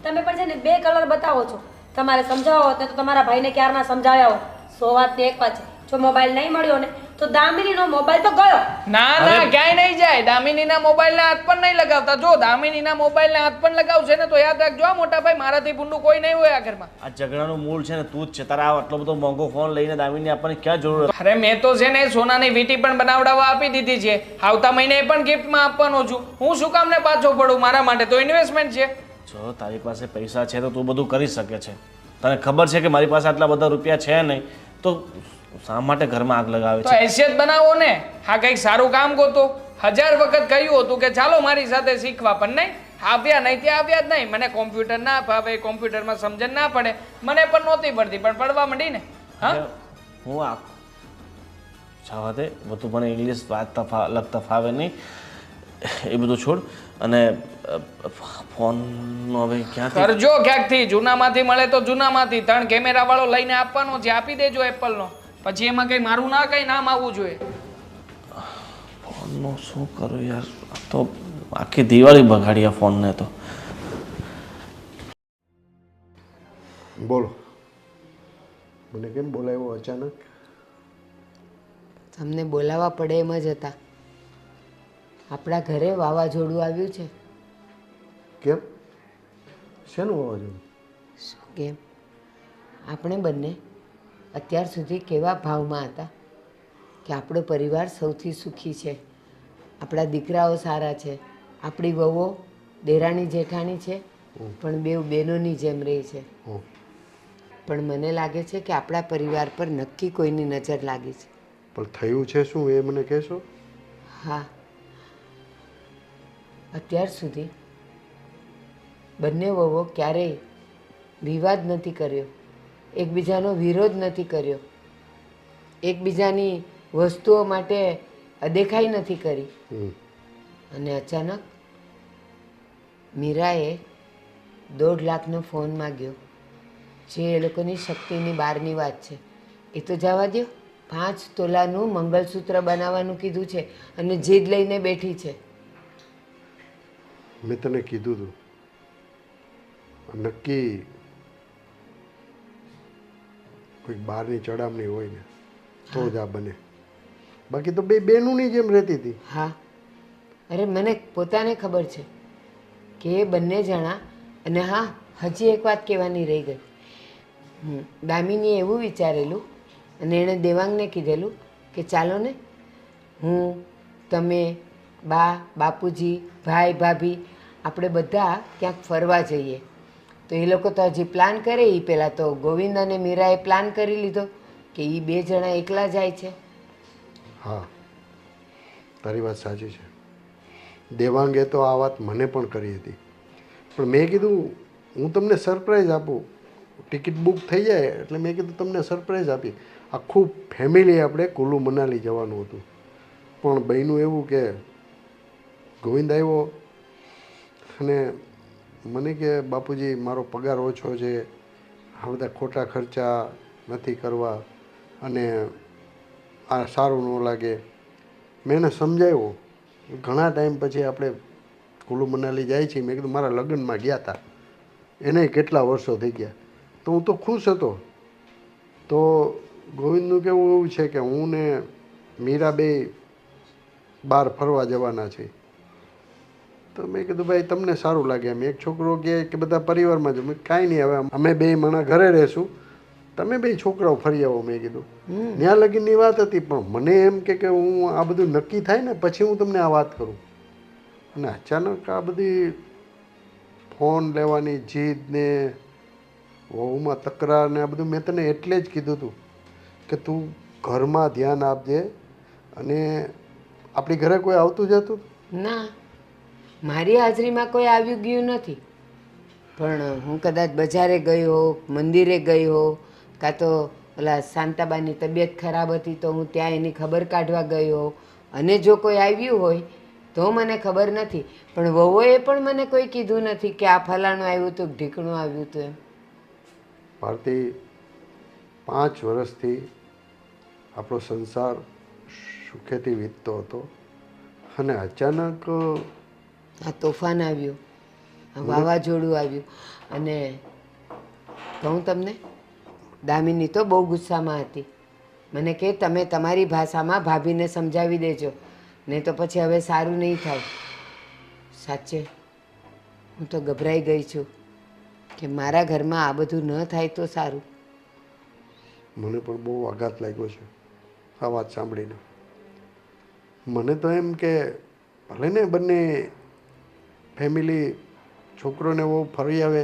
તમે પણ છે ને 2 કલર બતાવો છો. તમારે સમજાવો હોત ને તો તમારા ભાઈને ક્યારના સમજાવ્યા હોત. 100 વાતની એક વાત છે. જો મોબાઈલ નહીં મળ્યો ને તો દામિનીનો મોબાઈલ તો ગયો. ના ના, ક્યાંય નહીં જાય. દામિનીના મોબાઈલને હાથ પણ નહીં લગાવતા. જો દામિનીના મોબાઈલને હાથ પણ લગાવશે ને તો યાદ રાખજો, મોટા ભાઈ, મારાથી ભૂંડું કોઈ નહીં હોય આ ઘરમાં. આ ઝઘડાનું મૂળ છે ને તું જ છે. તારા આટલો બધો મોંઘો ફોન લઈને દામિની આપવાની ક્યાં જરૂર હતી? અરે મેં તો છે ને સોનાની વીંટી પણ બનાવડાવવા આપી દીધી છે. આવતા મહિને એ પણ ગિફ્ટમાં આપવાનો છું. હું શું કામ ને પાછો પડું? મારા માટે તો ઇન્વેસ્ટમેન્ટ છે. જો તારી પાસે પૈસા છે તો તું બધું કરી શકે છે. તને ખબર છે કે મારી પાસે આટલા બધા રૂપિયા છે નહીં, તો શા માટે ઘરમાં આગ લગાવે તો છે? હેસિયત બનાવો ને. હા, કંઈક સારું કામ ગોતો. 1000 વખત કહ્યું હતું કે ચાલો મારી સાથે શીખવા, પણ નહીં. આવ્યા નહીં ત્યાં આવ્યા જ નહીં. મને કોમ્પ્યુટર ના ફાવે, કોમ્પ્યુટરમાં સમજણ ના પડે. મને પણ નહોતી પડતી, પણ પડવા માંડી ને. હા, હું આ જવા દે, બધું મને ઇંગ્લિશ લખતા ફાવે નહીં, એ બધું છોડ. અને ફોનનો હવે ક્યાંથી કરજો ક્યાંકથી. જૂનામાંથી મળે તો જૂનામાંથી. 3 કેમેરા વાળો લઈને આપવાનો છે, આપી દેજો એપલનો. પછી એમાં કઈ મારું ના કઈ નામ આવવું જોઈએ. ફોનનું શું કરું યાર? આ તો આખી દિવાળી બગાડી આ ફોનને તો. બોલો, મને કેમ બોલાવ્યો અચાનક? તમને બોલાવવા પડે એમ જ હતા. આપણા ઘરે વાવાઝોડું આવ્યું છે. કેમ? શેનું વાવાઝોડું? શું કેમ? આપણે બંને અત્યાર સુધી કેવા ભાવમાં હતા કે આપણો પરિવાર સૌથી સુખી છે, આપણા દીકરાઓ સારા છે, આપણી વહુઓ દેરાણી જેઠાણી છે, પણ બેઉ બહેનોની જેમ રહે છે. પણ મને લાગે છે કે આપણા પરિવાર પર નક્કી કોઈની નજર લાગી છે. પણ થયું છે શું એ મને કહેશો? હા, અત્યાર સુધી બંને વહુઓ ક્યારેય વિવાદ નથી કર્યો, એકબીજાનો વિરોધ નથી કર્યો, એકબીજાની વસ્તુઓ માટે અદેખાઈ નથી કરી. અને અચાનક મીરાએ 1.5 લાખનો ફોન માગ્યો, જે એ લોકોની શક્તિની બહારની વાત છે. એ તો જવા દો, 5 તોલાનું મંગળસૂત્ર બનાવવાનું કીધું છે અને જીદ લઈને બેઠી છે. મેં તને કીધું હતું નક્કી કોઈક બહારની ચડામણી હોય ને તો જ આ બને. બાકી તો બે બેનુંની જેમ રહેતી હતી. હા, અરે મને પોતાને ખબર છે કે એ બંને જણા. અને હા, હજી એક વાત કહેવાની રહી ગઈ. દામિનીએ એવું વિચારેલું અને એણે દેવાંગને કીધેલું કે ચાલો ને, હું, તમે, બા, બાપુજી, ભાઈ, ભાભી આપણે બધા ક્યાંક ફરવા જઈએ. તો એ લોકો તો હજી પ્લાન કરે. એ પહેલાં તો ગોવિંદ અને મીરાએ પ્લાન કરી લીધો કે એ બે જણા એકલા જાય છે. હા, તારી વાત સાચી છે. દેવાંગે તો આ વાત મને પણ કરી હતી, પણ મેં કીધું હું તમને સરપ્રાઈઝ આપું. ટિકિટ બુક થઈ જાય એટલે મેં કીધું તમને સરપ્રાઈઝ આપી. આખું ફેમિલી આપણે કુલ્લુ મનાલી જવાનું હતું. પણ બન્યું એવું કે ગોવિંદ આવ્યો અને મને કે બાપુજી મારો પગાર ઓછો છે, આ બધા ખોટા ખર્ચા નથી કરવા અને આ સારું ન લાગે. મેં એને સમજાવ્યો. ઘણા ટાઈમ પછી આપણે કુલ્લુ મનાલી જાય છે. મેં કીધું મારા લગ્નમાં ગયા હતા, એને કેટલા વર્ષો થઈ ગયા, તો હું તો ખુશ હતો. તો ગોવિંદનું કેવું એવું છે કે હું ને મીરા બે બહાર ફરવા જવાના છે. તો મેં કીધું ભાઈ તમને સારું લાગે એમ. એક છોકરો કહે કે બધા પરિવારમાં જ. મેં કાંઈ નહીં, હવે અમે બે માણા ઘરે રહેશું, તમે બે છોકરાઓ ફરી આવો. મેં કીધું ત્યાં લગીનની વાત હતી, પણ મને એમ કે હું આ બધું નક્કી થાય ને પછી હું તમને આ વાત કરું. અને અચાનક આ બધી ફોન લેવાની જીદ ને વહુમાં તકરાર ને આ બધું મેં તને એટલે જ કીધું હતું કે તું ઘરમાં ધ્યાન આપજે. અને આપણી ઘરે કોઈ આવતું જતું? ના, મારી હાજરીમાં કોઈ આવ્યું ગયું નથી. પણ હું કદાચ બજારે ગઈ હો, મંદિરે ગઈ હો, કાં તો ઓલા શાંતાબાની તબિયત ખરાબ હતી તો હું ત્યાં એની ખબર કાઢવા ગઈ હો, અને જો કોઈ આવ્યું હોય તો મને ખબર નથી. પણ વહુએ પણ મને કોઈ કીધું નથી કે આ ફલાણું આવ્યું હતું, ઢીકણું આવ્યું હતું એમ. ભારતી, 5 વર્ષથી આપણો સંસાર સુખેથી વીતતો હતો અને અચાનક આ તોફાન આવ્યું, આ વાવાઝોડું આવ્યું. અને કહું તમને, દામિની તો બહુ ગુસ્સામાં હતી. મને કે તમે તમારી ભાષામાં ભાભીને સમજાવી દેજો, નહીં તો પછી હવે સારું નહીં થાય. સાચે હું તો ગભરાઈ ગઈ છું કે મારા ઘરમાં આ બધું ન થાય તો સારું. મને પણ બહુ આઘાત લાગ્યો છે આ વાત સાંભળીને. મને તો એમ કે ભલે ને બંને ફેમિલી છોકરોને બહુ ફરી આવે,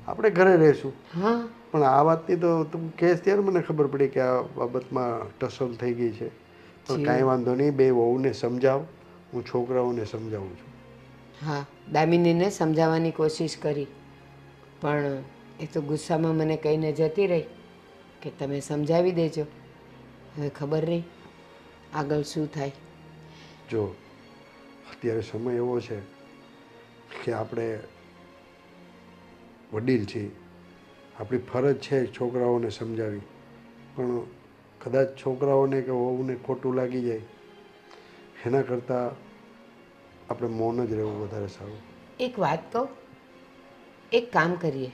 આપણે ઘરે રહીશું. હા, પણ આ વાતની તો તું કહેશ ત્યારે મને ખબર પડી કે આ બાબતમાં ટસલ થઈ ગઈ છે. પણ કાંઈ વાંધો નહીં, બે વહુને સમજાવ, હું છોકરાઓને સમજાવું છું. હા, દામિનીને સમજાવવાની કોશિશ કરી, પણ એ તો ગુસ્સામાં મને કહીને જતી રહી કે તમે સમજાવી દેજો. હવે ખબર નહીં આગળ શું થાય. જો અત્યારે સમય એવો છે કે આપણે વડીલ છીએ, આપણી ફરજ છે છોકરાઓને સમજાવી. પણ કદાચ છોકરાઓને કે વહુને ખોટું લાગી જાય એના કરતાં આપણે મૌન જ રહેવું વધારે સારું. એક વાત કહું, એક કામ કરીએ,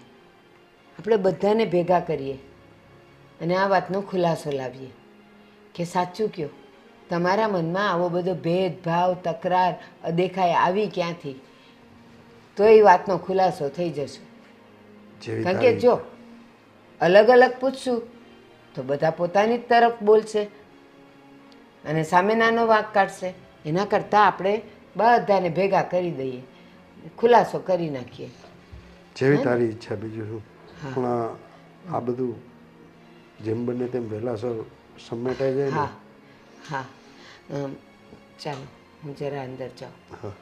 આપણે બધાને ભેગા કરીએ અને આ વાતનો ખુલાસો લાવીએ કે સાચું કહો, તમારા મનમાં આવો બધો ભેદભાવ, તકરાર, અદેખાઈ આવી ક્યાંથી? તો એ વાતનો ખુલાસો થઈ જશે. જેવી કારણ કે જો અલગ અલગ પૂછશું તો બધા પોતાની જ તરફ બોલશે અને સામે નાનો વાંક કાઢશે. એના કરતાં આપણે બધાને ભેગા કરી દઈએ, ખુલાસો કરી નાખીએ. જેવી તારી ઈચ્છા, બીજું શું. પણ આ બધું જેમ બને તેમ વહેલાસર સમેટાઈ જાય ને. હા હા, ચાલો હું જરા અંદર જાઉં. હા,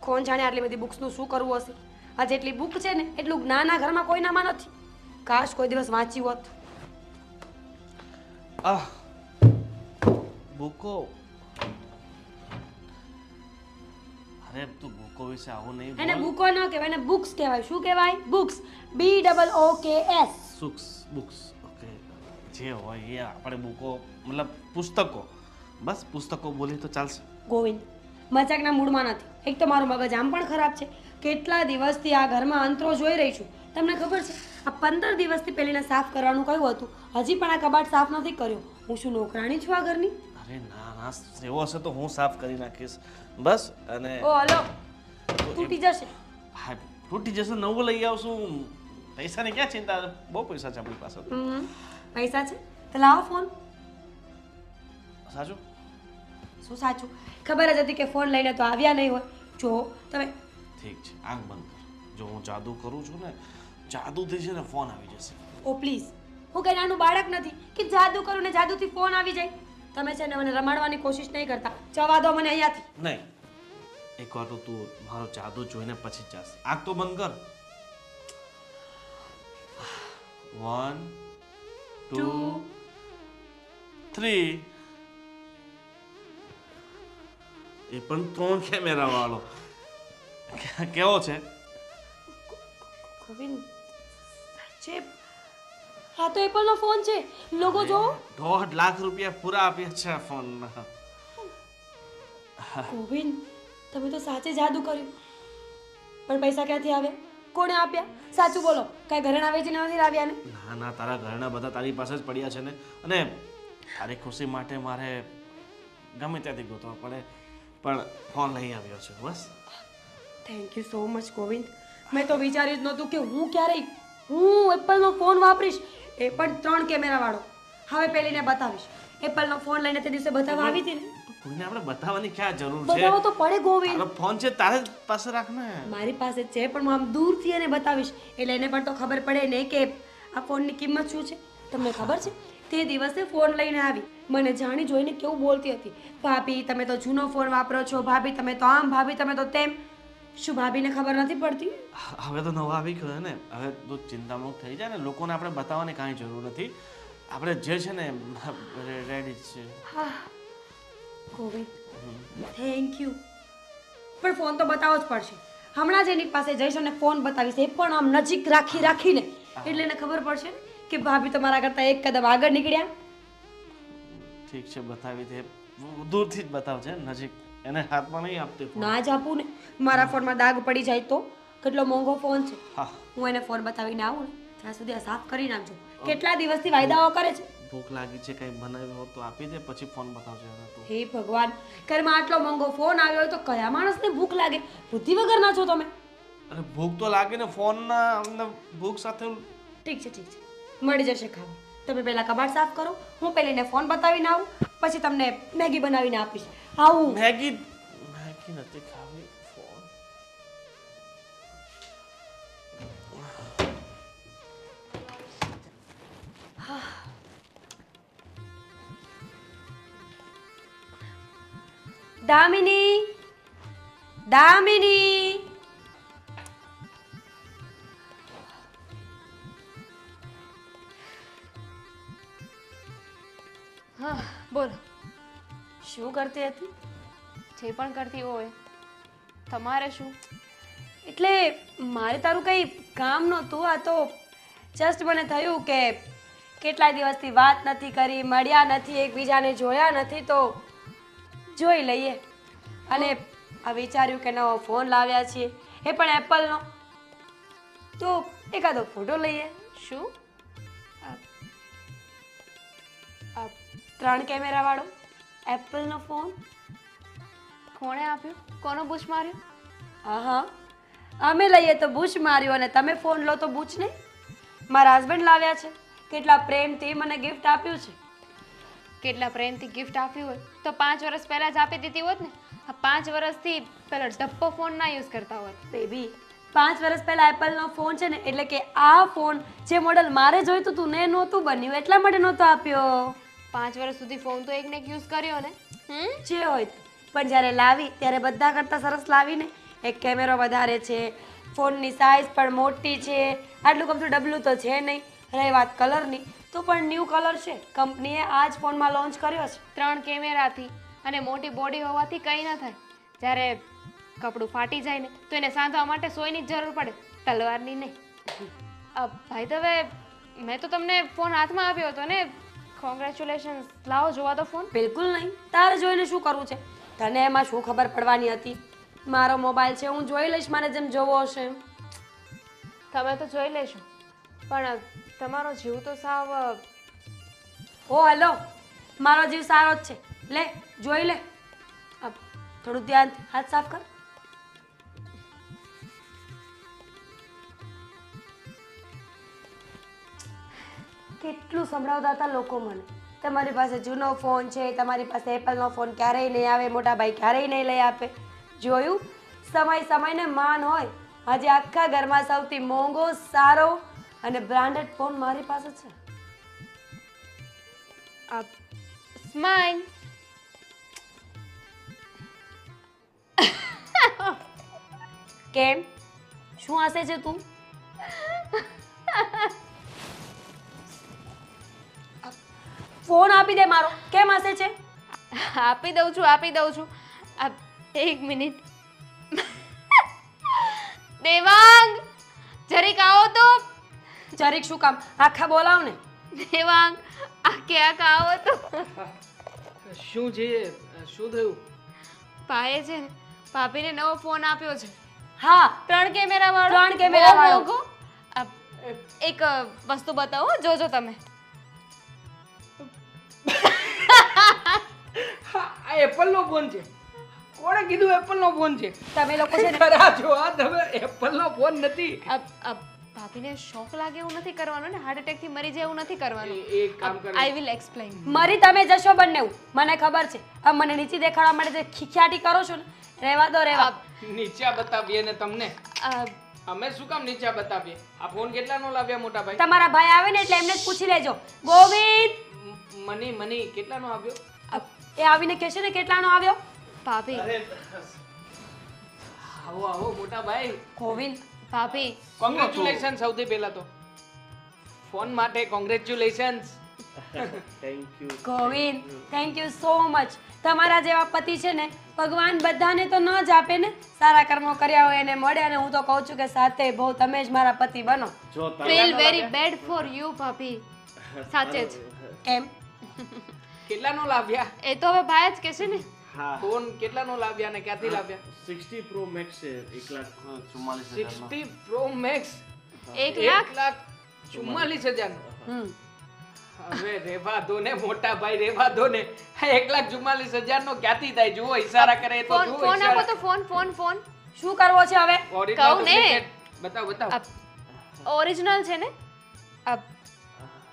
કોણ જાણે આટલી બધી બુક્સનું શું કરવું હશે. આ જેટલી બુક છે ને એટલું જ્ઞાન આ ઘરમાં કોઈનામાં નથી. કાશ કોઈ દિવસ વાંચ્યું હોત. આહ, બુકો. અરે તું બુકો વિશે આવું નહીં એને બોલ. બુકો ન કહેવાય, એને બુક્સ કહેવાય. શું કહેવાય? બુક્સ. BOOKS. બુક્સ ઓકે, જે હોય એ આપણે બુકો મતલબ પુસ્તકો, બસ પુસ્તકો બોલી તો ચાલશે. ગોવિંદ, મજાકના મૂડમાં નથી. એક તો મારું મગજ આમ પણ ખરાબ છે. કેટલા દિવસથી આ ઘરમાં અંતરો જોઈ રહી છું, તમને ખબર છે આ 15 દિવસથી પેલીને સાફ કરવાનું કહ્યું હતું, હજી પણ આ કબાટ સાફ નથી કર્યો. હું શું નોકરાણી છું આ ઘરની? અરે ના ના, એવો હશે તો હું સાફ કરી નાખીશ બસ. અને ઓ હલો, તૂટી જશે. હા, તૂટી જશે, નવું લઈ આવશું. પૈસાની ક્યાં ચિંતા, બહુ પૈસા છે આપણી પાસે. પૈસા છે તો લાવો ફોન. સાચું? શું સાચું? ખબર જ હતી કે ફોન લઈને તો આવ્યા નહીં હોય. જો તમે ઠીક છે, આંખ બંધ કર. જો હું જાદુ કરું છું ને, જાદુથી છે ને ફોન આવી જશે. ઓ પ્લીઝ, હું કઈ નાનું બાળક નથી કે જાદુ કરું ને જાદુથી ફોન આવી જાય. તમે છે ને મને રમાડવાની કોશિશ નહીં કરતા. જવા દો મને અહીંયાથી. નહીં, એકવાર તો તું મારો જાદુ જોઈને પછી જ જાશ. આંખ તો બંધ કર. 1 2 3. એ પણ 3 કેમેરા વાળો. કેવો છે? ગોવિંદ સાચે હા તો એપલનો ફોન છે. લોગો જો. 1.5 લાખ રૂપિયા પૂરા આપ્યા છે આ ફોનના. ગોવિંદ તમે તો સાચે જાદુ કર્યું. પણ પૈસા ક્યાંથી આવે? કોણે આપ્યા? સાચું બોલો, કઈ ઘરેણા વેચીને નથી લાવ્યા ને? ના ના, તારા ઘરના બધા તારી પાસે જ પડ્યા છે ને. અને તારી ખુશી માટે મારે ગમે ત્યાંથી ગોતવા પડે, પણ ફોન લઈ આવ્યો છે બસ. Thank you so much Govind. મેં તો વિચાર્યું જ નહોતું કે હું ક્યારેય એપલનો ફોન વાપરીશ, એ પણ 3 કેમેરા વાળો. હવે પેલીને બતાવીશ. એપલનો ફોન લઈને તે દિવસે બતાવવા આવી હતી ને. કોઈને આપણે બતાવવાની ક્યાં જરૂર છે? બતાવો તો પડે ગોવિંદ. તારો ફોન છે, તારે જ પાસે રાખ ને. મારી પાસે છે પણ હું આમ દૂરથી એને બતાવીશ એટલે એને પણ તો ખબર પડે ને કે આ ફોનની કિંમત શું છે. તમને ખબર છે તે દિવસે ફોન લઈને આવી, મને જાણી જોઈને કેવું બોલતી હતી, ભાભી તમે તો જૂનો ફોન વાપરો છો, ભાભી તમે તો આમ, ભાભી તમે તો તેમ. શું ભાભીને ખબર નથી પડતી? હવે તો નવા આવી ગયો ને, હવે તું ચિંતામુક્ત થઈ જાય ને. લોકોને આપણે બતાવવાની કાંઈ જરૂર નથી. આપણે જે છે ને રેડી જ છે. હા ગોવિંદ થેન્ક યુ. પણ ફોન તો બતાવવો જ પડશે. હમણાં જ એની પાસે જઈશ અને ફોન બતાવીશ, એ પણ આમ નજીક રાખીને, એટલે એને ખબર પડશે કે ભાભી તમારા કરતા એક કદમ આગળ નીકળ્યા. ઠીક છે, બતાવી દે. દૂરથી જ બતાવજે, નજીક એને હાથમાં નહીં આપતી ફોન. ના જ આપું ને, મારા ફોનમાં દાગ પડી જાય તો. કેટલો મોંઘો ફોન છે. હા, હું એને ફોન બતાવીને આવું ને ત્યાં સુધી આ સાફ કરી નાખજો. કેટલા દિવસથી વાયદાઓ કરે છે. ભૂખ લાગી છે, કંઈ બનાવ્યું હોત તો આપી દે, પછી ફોન બતાવજે. હવે તું હે ભગવાન, ઘરમાં આટલો મોંઘો ફોન આવ્યો હોય તો કયા માણસને ભૂખ લાગે? બુદ્ધિ વગર ના છો તમે. અરે ભૂખ તો લાગે ને, ફોનના અમને ભૂખ સાથે. ઠીક છે ઠીક છે, મળી જશે ખાવા. તમે પહેલા કબાટ સાફ કરો, હું પેલીને ફોન બતાવીને આવું, પછી તમને મેગી બનાવીને આપીશ. આવું. મેગી નથી ખાવી. ફોન દામિની, દામિની. હા બોલો. શું કરતી હતી? જે પણ કરતી હોય. તમારે શું? એટલે મારે તારું કંઈ કામ નહોતું. આ તો જસ્ટ મને થયું કે કેટલા દિવસથી વાત નથી કરી, મળ્યા નથી, એકબીજાને જોયા નથી, તો જોઈ લઈએ. અને આ વિચાર્યું કે નવો ફોન લાવ્યા છીએ, એ પણ એપલનો, તો એકાદો ફોટો લઈએ. શું? 3 કેમેરા વાળો એપલનો ફોન. કોણે આપ્યો? કોનો બૂચ માર્યો? હા, અમે લઈએ તો બૂચ માર્યો અને તમે ફોન લો તો બૂચ નહીં. મારા હસબન્ડ લાવ્યા છે, કેટલા પ્રેમથી મને ગિફ્ટ આપ્યું છે. કેટલા પ્રેમથી ગિફ્ટ આપ્યું હોય તો 5 વર્ષ પહેલાં જ આપી દીધી હોત ને. આ 5 વર્ષથી પેલો ડબ્બો ફોન ના યુઝ કરતા હોત. બેબી 5 વર્ષ પહેલા એપલનો ફોન છે ને, એટલે કે આ ફોન જે મોડલ મારે જોઈતું હતું ને નહોતું બન્યું, એટલા માટે નહોતો આપ્યો. 5 વર્ષ સુધી ફોન તો એકને એક યુઝ કર્યો ને. જે હોય તે. પણ જ્યારે લાવી ત્યારે બધા કરતાં સરસ લાવીને. એક કેમેરો વધારે છે, ફોનની સાઇઝ પણ મોટી છે, આટલું કમતું ડબલું તો છે નહીં. રહી વાત કલરની, તો પણ ન્યૂ કલર છે, કંપનીએ આ જ ફોનમાં લોન્ચ કર્યો છે. 3 કેમેરાથી અને મોટી બોડી હોવાથી કંઈ ન થાય. જ્યારે કપડું ફાટી જાય ને તો એને સાંધવા માટે સોયની જ જરૂર પડે, તલવારની નહીં. ભાઈ હવે મેં તો તમને ફોન હાથમાં આપ્યો હતો ને. કોંગ્રેચ્યુલેશન્સ. લાવો જોવા તો ફોન. બિલકુલ નહીં, તારે જોઈને શું કરવું છે? તને એમાં શું ખબર પડવાની હતી? મારો મોબાઈલ છે, હું જોઈ લઈશ મારે જેમ જોવો હશે. તમે તો જોઈ લેશો, પણ તમારો જીવ તો સાવ ઓ હલો, મારો જીવ સારો જ છે. લે જોઈ લે. થોડું ધ્યાન, હાથ સાફ કર. કેટલું સંભળાવતા હતા લોકો મને, તમારી પાસે જૂનો ફોન છે, તમારી પાસે એપલનો ફોન ક્યારેય નહીં આવે, મોટા ભાઈ ક્યારેય નહીં લઈ આપે. જોયું, સમય સમયને માન હોય. આજે આખા ઘરમાં સૌથી મોંઘો, સારો અને બ્રાન્ડેડ ફોન મારી પાસે છે. સ્માઈલ. કેમ, શું હસે છે તું? ફોન આપી દે મારો. કેમ હસે છે? આપી દઉં છું. એક મિનિટ. દેવાંગ, જરીક આવો તો. જરીક શું કામ? આખા બોલાવ ને. દેવાંગ, આ ક્યાંક આવો તો. શું છે? શું થયું? ભાઈએ છે ને ભાભીને નવો ફોન આપ્યો છે. હા, 3 કેમેરા વાળો. 3 કેમેરા બહુ વાળો. મોંઘો. એક વસ્તુ બતાવો, જોજો તમે. આ એપલનો ફોન છે. કોણે કીધું એપલનો ફોન છે? તમે લોકો છે ને ખરા છો આ તમે. એપલનો ફોન નથી. ભાભીને શોક લાગે એવું નથી કરવાનું ને, હાર્ટ એટેક થી મરી જાય એવું નથી કરવાનું. એક કામ કરો. I will explain. મરી તમે જશો બંને, મને ખબર છે. હવે મને નીચે દેખાડવા માટે જે ખીખ્યાટી કરો છો ને, રહેવા દો, રહેવા. નીચા બતાવીએ ને તમને. અમે શું કામ નીચા બતાવીએ? આ ફોન કેટલાનો લાવ્યા મોટા ભાઈ? તમારા ભાઈ આવે ને એટલે એમને જ પૂછી લેજો. ગોવિંદ, મની કેટલાનો આવ્યો? એ આવીને કહેશે ને કેટલાનો આવ્યો. ભાભી, આવો મોટા ભાઈ. ગોવિંદ, ભાભી, કોંગ્રેચ્યુલેશન. સૌથી પહેલા તો ફોન માટે congratulations. Govind, thank you so much. તમારા જેવા પતિ છે ને ભગવાન બધાને તો ન જ આપે ને, સારા કર્મો કર્યા હોય એને મળે. અને હું તો કહું છું કે સાથે બહુ તમે જ મારા પતિ બનો. Feel very bad for you ભાભી. સાચે જ. કેમ? કેટલાનો લાવ્યા? એ તો હવે ભાઈ જ કહેશે ને. ફોન કેટલાનો લાવ્યા ને ક્યાંથી લાવ્યા? 60 Pro Max છે, 1,44,000 60 Pro Max. 1,44,000. હમ હવે રેવા દો ને મોટા ભાઈ, રેવા દો ને. 1,44,000 નો ક્યાંથી થાય? જુઓ ઈશારા કરે તો જુઓ. ફોન આપો તો. ફોન શું કરવો છે હવે? કહું ને. બતાવો. ઓરિજિનલ છે ને.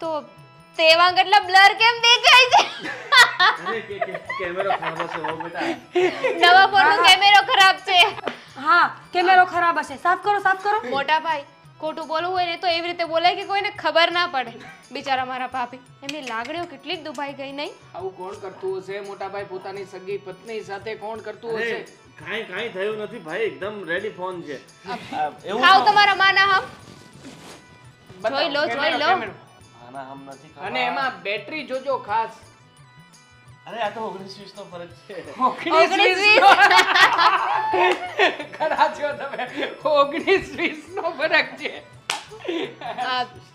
તો તેવાંગ એટલે બ્લર કેમ દેખાય છે? કેમેરો ખરાબ હશે હો બેટા. નવા ફોનનો કેમેરો ખરાબ છે. હા, કેમેરો ખરાબ હશે. સાફ કરો. મોટા ભાઈ, ખોટું બોલવું હોય ને તો એવી રીતે બોલાય કે કોઈને ખબર ના પડે. બિચારા મારા ભાભી, એમની લાગણીઓ કેટલીક દુભાઈ ગઈ નહીં? આવું કોણ કરતું હશે મોટા ભાઈ? પોતાની સગી પત્ની સાથે કોણ કરતું હશે? કાંઈ થયું નથી ભાઈ, એકદમ રેડી ફોન છે. ખાવ તમારા માના હમ. જોઈ લો. આના હમ નથી ખાવા. અને એમાં બેટરી જોજો ખાસ. અરે આ તો 19-20 નો ફરક છે. 19-20. ખરા છો તમે. 19-20 નો ફરક છે.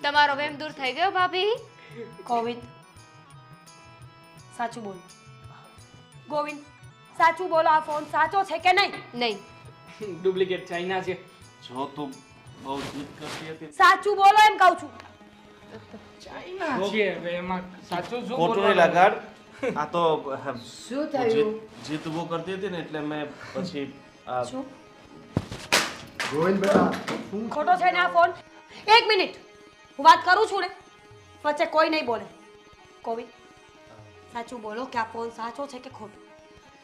તમારો વેમ દૂર થઈ ગયો ભાભી? ગોવિંદ, સાચું બોલો. ગોવિંદ, સાચું બોલો. આ ફોન સાચો છે કે નહીં? નહીં. ડુપ્લિકેટ ચાઇના છે. જો તું બહુ જીદ કરતી હતી. સાચું બોલો એમ કહું છું. ચાઇના છે. હવે એમાં સાચું શું ખોટું નહીં બોલવાનું? લગાડ. આ તો શું થયું? જીત ઉભો કરતી હતી ને એટલે મેં પછી શું ગોવિંદ બેટા, ખોટો છે ને આ ફોન? એક મિનિટ, હું વાત કરું છું ને, વચ્ચે કોઈ નહીં બોલે. ગોવિંદ, સાચું બોલો કે આ ફોન સાચો છે કે ખોટો?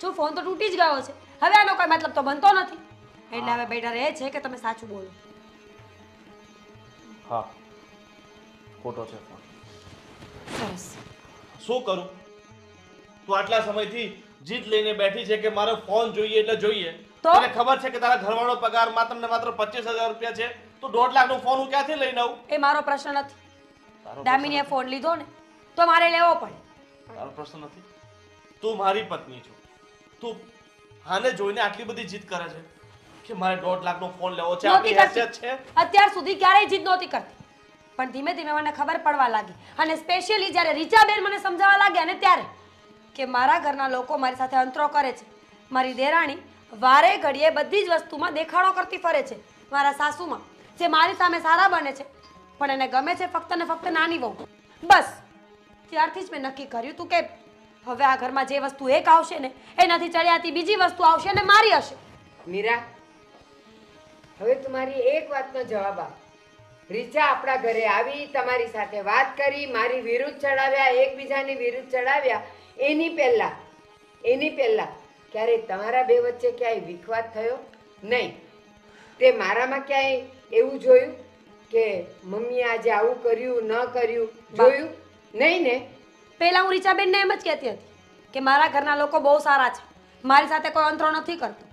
જો ફોન તો તૂટી જ ગયો છે, હવે આનો કોઈ મતલબ તો બનતો નથી. એટલે હવે બેટર એ છે કે તમે સાચું બોલો. હા, ખોટો છે ફોન. સરસ. શું કરું? તું આટલા સમયથી જીત લઈને બેઠી છે કે મારો ફોન જોઈએ એટલે જોઈએ. તો? તને ખબર છે કે તારા ઘરવાળો પગાર માત્ર ને માત્ર 25,000 રૂપિયા છે. તું 1.5 લાખનો ફોન હું ક્યાંથી લઈને આવું? એ મારો પ્રશ્ન નથી. દામિનીએ ફોન લીધો ને તો મારે લેવો પડે. તારો પ્રશ્ન નથી. તું મારી પત્ની છો. તું આને જોઈને આટલી બધી જીદ કરે છે કે મારે 1.5 લાખનો ફોન લેવો છે. નહોતી આપણી કરતી. હેસિયત છે. અત્યાર સુધી ક્યારેય જીદ નહોતી કરતી, પણ ધીમે ધીમે મને ખબર પડવા લાગી. અને સ્પેશિયલી જ્યારે રીચાબેન મને સમજાવવા લાગ્યા ને ત્યારે કે મારા ઘરના લોકો મારી સાથે અંતરો કરે છે. મારી દેરાણી વારે ઘડીએ બધી જ વસ્તુમાં દેખાડો કરતી ફરે છે. મારા સાસુમાં જે મારી સામે સારા બને છે પણ એને ગમે છે ફક્ત ને ફક્ત નાની વહુ. બસ ત્યારથી જ મેં નક્કી કર્યું હતું કે હવે આ ઘરમાં જે વસ્તુ એક આવશે ને એનાથી ચડિયાતી બીજી વસ્તુ આવશે અને મારી હશે. મીરા, હવે તમારી એક વાતનો જવાબ આપ. રીચા આપણા ઘરે આવી, તમારી સાથે વાત કરી, મારી વિરુદ્ધ ચડાવ્યા, એકબીજાની વિરુદ્ધ ચડાવ્યા. એની પહેલા ક્યારેય તમારા બે વચ્ચે ક્યાંય વિખવાદ થયો? નહીં. તે મારામાં ક્યાંય એવું જોયું કે મમ્મીએ આજે આવું કર્યું ન કર્યું? જોયું નહીં ને? પહેલા હું રીચાબેનને એમ જ કહેતી હતી કે મારા ઘરના લોકો બહુ સારા છે, મારી સાથે કોઈ અંતરો નથી કરતો.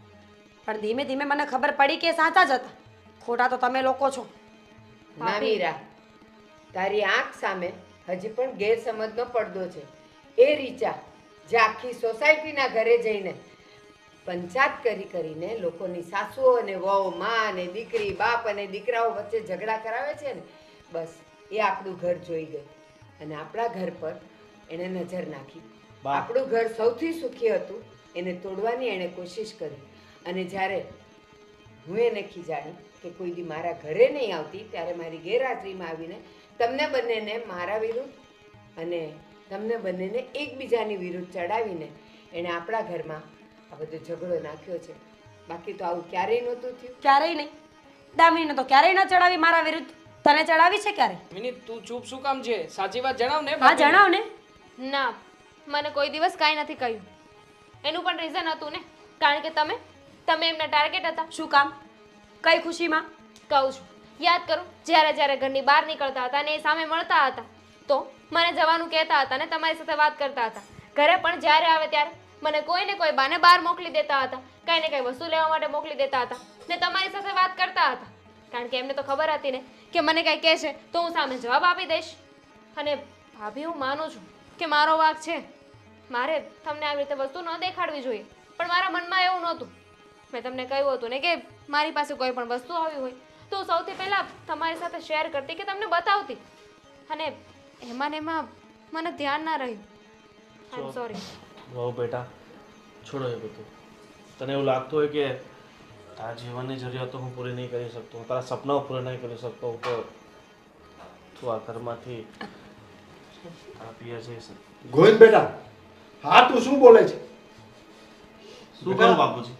પણ ધીમે ધીમે મને ખબર પડી કે એ સાચા જ હતા. ખોટા તો તમે લોકો છો. ના મીરા, તારી આંખ સામે હજી પણ ગેરસમજનો પડદો છે. એ રીચા જે આખી સોસાયટીના ઘરે જઈને પંચાયત કરીને લોકોની સાસુઓ અને વહુ, મા અને દીકરી, બાપ અને દીકરાઓ વચ્ચે ઝઘડા કરાવે છે ને, બસ એ આપણું ઘર જોઈ ગઈ અને આપણા ઘર પર એણે નજર નાખી. આપણું ઘર સૌથી સુખી હતું એને તોડવાની એણે કોશિશ કરી. અને જ્યારે હું એને ખીજાણી કે કોઈ દી મારા ઘરે નહીં આવતી, ત્યારે મારી ગેરહાજરીમાં આવીને તમને બંનેને મારા વિરુદ્ધ અને તમને બંનેને એકબીજાની વિરુદ્ધ ચડાવીને એણે આપણા ઘરમાં આ બધો ઝઘડો નાખ્યો છે. બાકી તો આવું ક્યારેય નહોતું થયું. ક્યારેય નહીં. દામિનીને તો ક્યારેય ન ચડાવી મારા વિરુદ્ધ. તને ચડાવી છે ક્યારે? મિની તું ચૂપ શું કામ છે? સાચી વાત જણાવ ને. હા જણાવ ને. ના, મને કોઈ દિવસ કાંઈ નથી કહ્યું. એનું પણ રીઝન હતું ને, કારણ કે તમે એમના ટાર્ગેટ હતા. શું કામ? કઈ ખુશીમાં? કહું છું, યાદ કરો, જ્યારે ઘરની બહાર નીકળતા હતા ને એ સામે મળતા હતા તો મને જવાનું કહેતા હતા ને તમારી સાથે વાત કરતા હતા. ઘરે પણ જ્યારે આવે ત્યારે મને કોઈ ને કોઈ બાને બહાર મોકલી દેતા હતા, કાંઈ ને કાંઈ વસ્તુ લેવા માટે મોકલી દેતા હતા ને તમારી સાથે વાત કરતા હતા. કારણ કે એમને તો ખબર હતી ને કે મને કાંઈ કહેશે તો હું સામે જવાબ આપી દઈશ. અને ભાભી, હું માનું છું કે મારો વાંક છે, મારે તમને આવી રીતે વસ્તુ ન દેખાડવી જોઈએ, પણ મારા મનમાં એવું નહોતું. મેં તમને કહ્યું હતું ને કે મારી પાસે કોઈ પણ વસ્તુ આવી હોય તો હું સૌથી પહેલાં તમારી સાથે શેર કરતી કે તમને બતાવતી, અને એમાં મને ધ્યાન ના રહ્યું. આઈ એમ સોરી. વહુ બેટા, છોડો એ બધું. તને એવું લાગતું હોય કે તારા જીવનની જરૂરિયાતો હું પૂરી નહીં કરી શકતો, હું તારા સપનાઓ પૂરા નહીં કરી શકતો, તો તું આ ઘરમાંથી તારા પિયર જઈશ. ગોવિંદ બેટા, હા તું શું બોલે છે? શું કરું બાપુજી?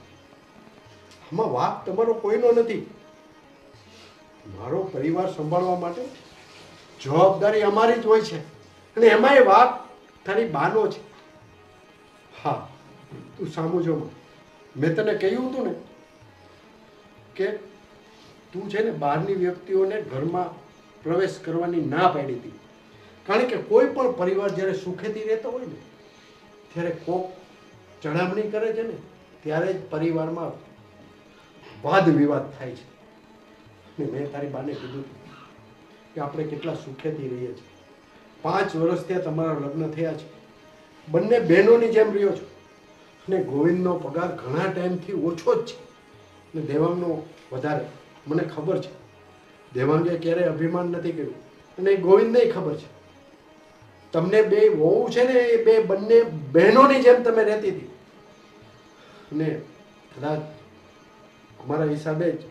આમાં વાક તમારો કોઈનો નથી. મારો પરિવાર સંભાળવા માટે જવાબદારી અમારી જ હોય છે અને એમાં એ વાક તારી બાનો છે. હા, તું સામું જો. મેં તને કહ્યું હતું ને કે તું છે ને બહારની વ્યક્તિઓને ઘરમાં પ્રવેશ કરવાની ના પાડી હતી. કારણ કે કોઈ પણ પરિવાર જ્યારે સુખેથી રહેતો હોય ને ત્યારે કોક ચડામણી કરે છે ને ત્યારે જ પરિવારમાં વાદ વિવાદ થાય છે. ને મેં તારી બાને કીધું કે આપણે કેટલા સુખેથી રહીએ છીએ. 5 વર્ષ ત્યાં તમારા લગ્ન થયા છે, બંને બહેનોની જેમ રહ્યો છો. અને ગોવિંદનો પગાર ઘણા ટાઈમથી ઓછો જ છે ને દેવાંગનો વધારે. મને ખબર છે દેવાંગે ક્યારેય અભિમાન નથી કર્યું અને એ ગોવિંદને ખબર છે. તમને બે વહુ છે ને એ બે બંને બહેનોની જેમ તમે રહેતી હતી. અને કદાચ અમારા હિસાબે જ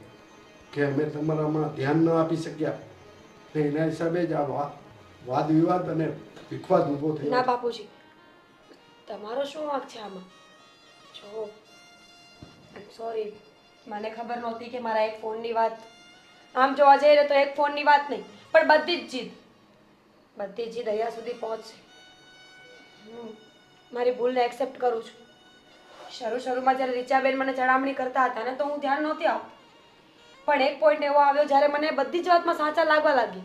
કે અમે તમારામાં ધ્યાન ન આપી શક્યા ને એના હિસાબે જ આ વાદ વિવાદ અને વિખવાદ ઊભો થયો. ના બાપુજી, તમારો શું વાંક છે આમાં? જો સોરી, મને ખબર નહોતી કે મારા એક ફોનની વાત, આમ જોવા જઈએ તો એક ફોનની વાત નહીં પણ બધી જ જીદ અહીંયા સુધી પહોંચશે. હું મારી ભૂલને એક્સેપ્ટ કરું છું. શરૂમાં જ્યારે રીચાબેન મને ચડામણી કરતા હતા ને તો હું ધ્યાન નહોતી આપતી, પણ એક પોઈન્ટ એવો આવ્યો જ્યારે મને બધી જ વાતમાં સાચા લાગવા લાગી.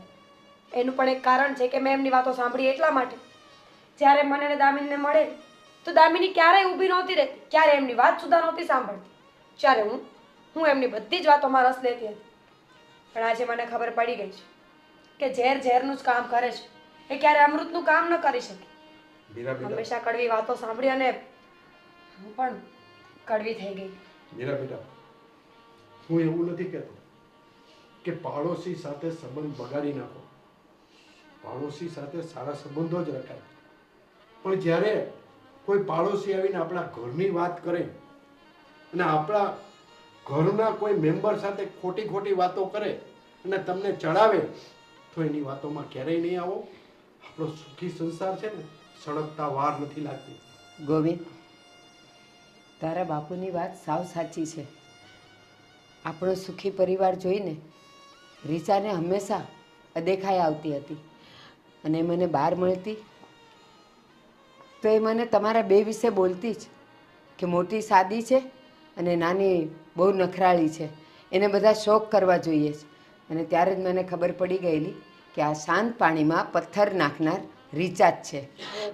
એનું પણ એક કારણ છે કે મેં એમની વાતો સાંભળી એટલા માટે. જ્યારે મને અને દામિનીને મળે તો દામિની ક્યારેય ઊભી નહોતી રહેતી, ક્યારે એમની વાત સુધા નહોતી સાંભળતી. જ્યારે હું એમની બધી જ વાતોમાં રસ લેતી હતી. પણ આજે મને ખબર પડી ગઈ છે કે ઝેરનું જ કામ કરે છે, એ ક્યારે અમૃતનું કામ ન કરી શકે. હંમેશા કડવી વાતો સાંભળી અને હું પણ કડવી થઈ ગઈ. મીરા બેટા, હું એવું નથી કહેતો કે પાડોશી સાથે સંબંધ બગાડી નાખો. પાડોશી સાથે સારા સંબંધો જ રખાય. પણ જ્યારે કોઈ પાડોશી આવીને આપણા ઘરની વાત કરે અને આપણા ઘરના કોઈ મેમ્બર સાથે ખોટી વાતો કરે અને તમને ચડાવે તો એની વાતોમાં ક્યારેય નહીં આવો. આપણો સુખી સંસાર છે ને સળગતા વાર નથી લાગતી. ગોવિંદ, તારા બાપુની વાત સાવ સાચી છે. આપણો સુખી પરિવાર જોઈને રીચાને હંમેશા અદેખાઈ આવતી હતી અને મને બહાર મળતી તો એ મને તમારા બે વિશે બોલતી જ કે મોટી સાદી છે અને નાની બહુ નખરાળી છે, એને બધા શોખ કરવા જોઈએ છે. અને ત્યારે જ મને ખબર પડી ગયેલી કે આ શાંત પાણીમાં પથ્થર નાખનાર રીચા જ છે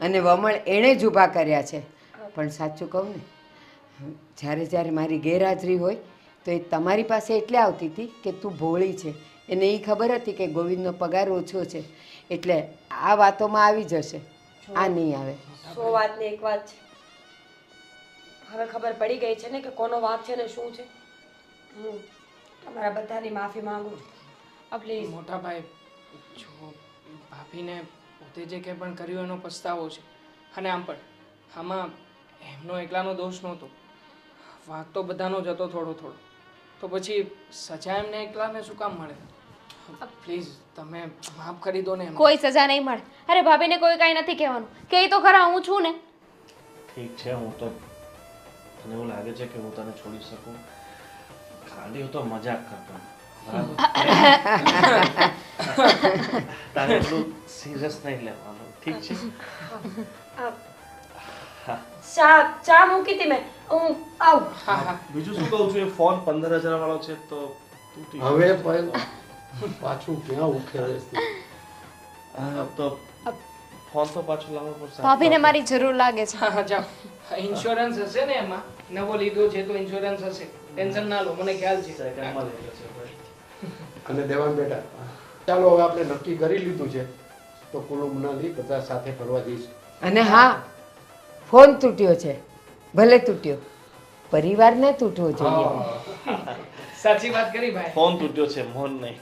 અને વમળ એણે જ ઊભા કર્યા છે. પણ સાચું કહું ને, જ્યારે જ્યારે મારી ગેરહાજરી હોય તો એ તમારી પાસે એટલે આવતી હતી કે તું ભોળી છે. એને એ ખબર હતી કે ગોવિંદનો પગાર ઓછો છે એટલે આ વાતોમાં આવી જશે, આ નહીં આવે. 100 વાતની એક વાત છે. હવે ખબર પડી ગઈ છે ને કે કોનો વાંક છે ને શું છે. હું તમારા બધાની માફી માંગુ છું. પ્લીઝ. મોટા ભાઈ, જો ભાભીને પોતે જે કંઈ પણ કર્યું એનો પસ્તાવો છે. અને આમ પણ આમાં એમનો એકલાનો દોષ નહોતો, વાંક તો બધાનો જ હતો થોડો થોડો. તો પછી સજા એમને એકલાને શું કામ મળે? પ્લીઝ તમે માફ કરી દો ને એમને. કોઈ સજા નહીં મળે. અરે ભાભીને કોઈ કાંઈ નથી કહેવાનું. કે તો ખરા, હું છું ને. ઠીક છે, હું તો તને એવું લાગે છે કે હું તને છોડી શકું? ખાલી હું તો મજાક કરતો, બરાબર? તારે એટલું સિરિયસ નહીં લેવાનું, ઠીક છે? ચા મૂકી હતી મેં, હું આવું. બીજું શું કહું છું, એ ફોન 15,000 વાળો છે તો તૂટી ગયો. હવે પાછું ક્યાં ઉખેડે છે? તો ફોન તો પાછો લાવવો પડશે. ભાભીને મારી જરૂર લાગે છે. હા જાઓ, ઇન્સ્યોરન્સ હશે ને એમાં, નવો લીધો છે તો ઇન્સ્યોરન્સ હશે, ટેન્શન ના લો, મને ખ્યાલ છે. સેકન્ડમાં લઈ લેશે ભાઈ. અને દેવાન બેટા, ચાલો હવે આપણે નક્કી કરી લીધું છે તો કુલુ મનાલી બધા સાથે ફરવા જઈશું. અને હા, ફોન તૂટ્યો છે, ભલે તૂટ્યો, પરિવાર ને તૂટવો જોઈએ. સાચી વાત કરી ભાઈ. ફોન તૂટ્યો છે, મોન નહીં.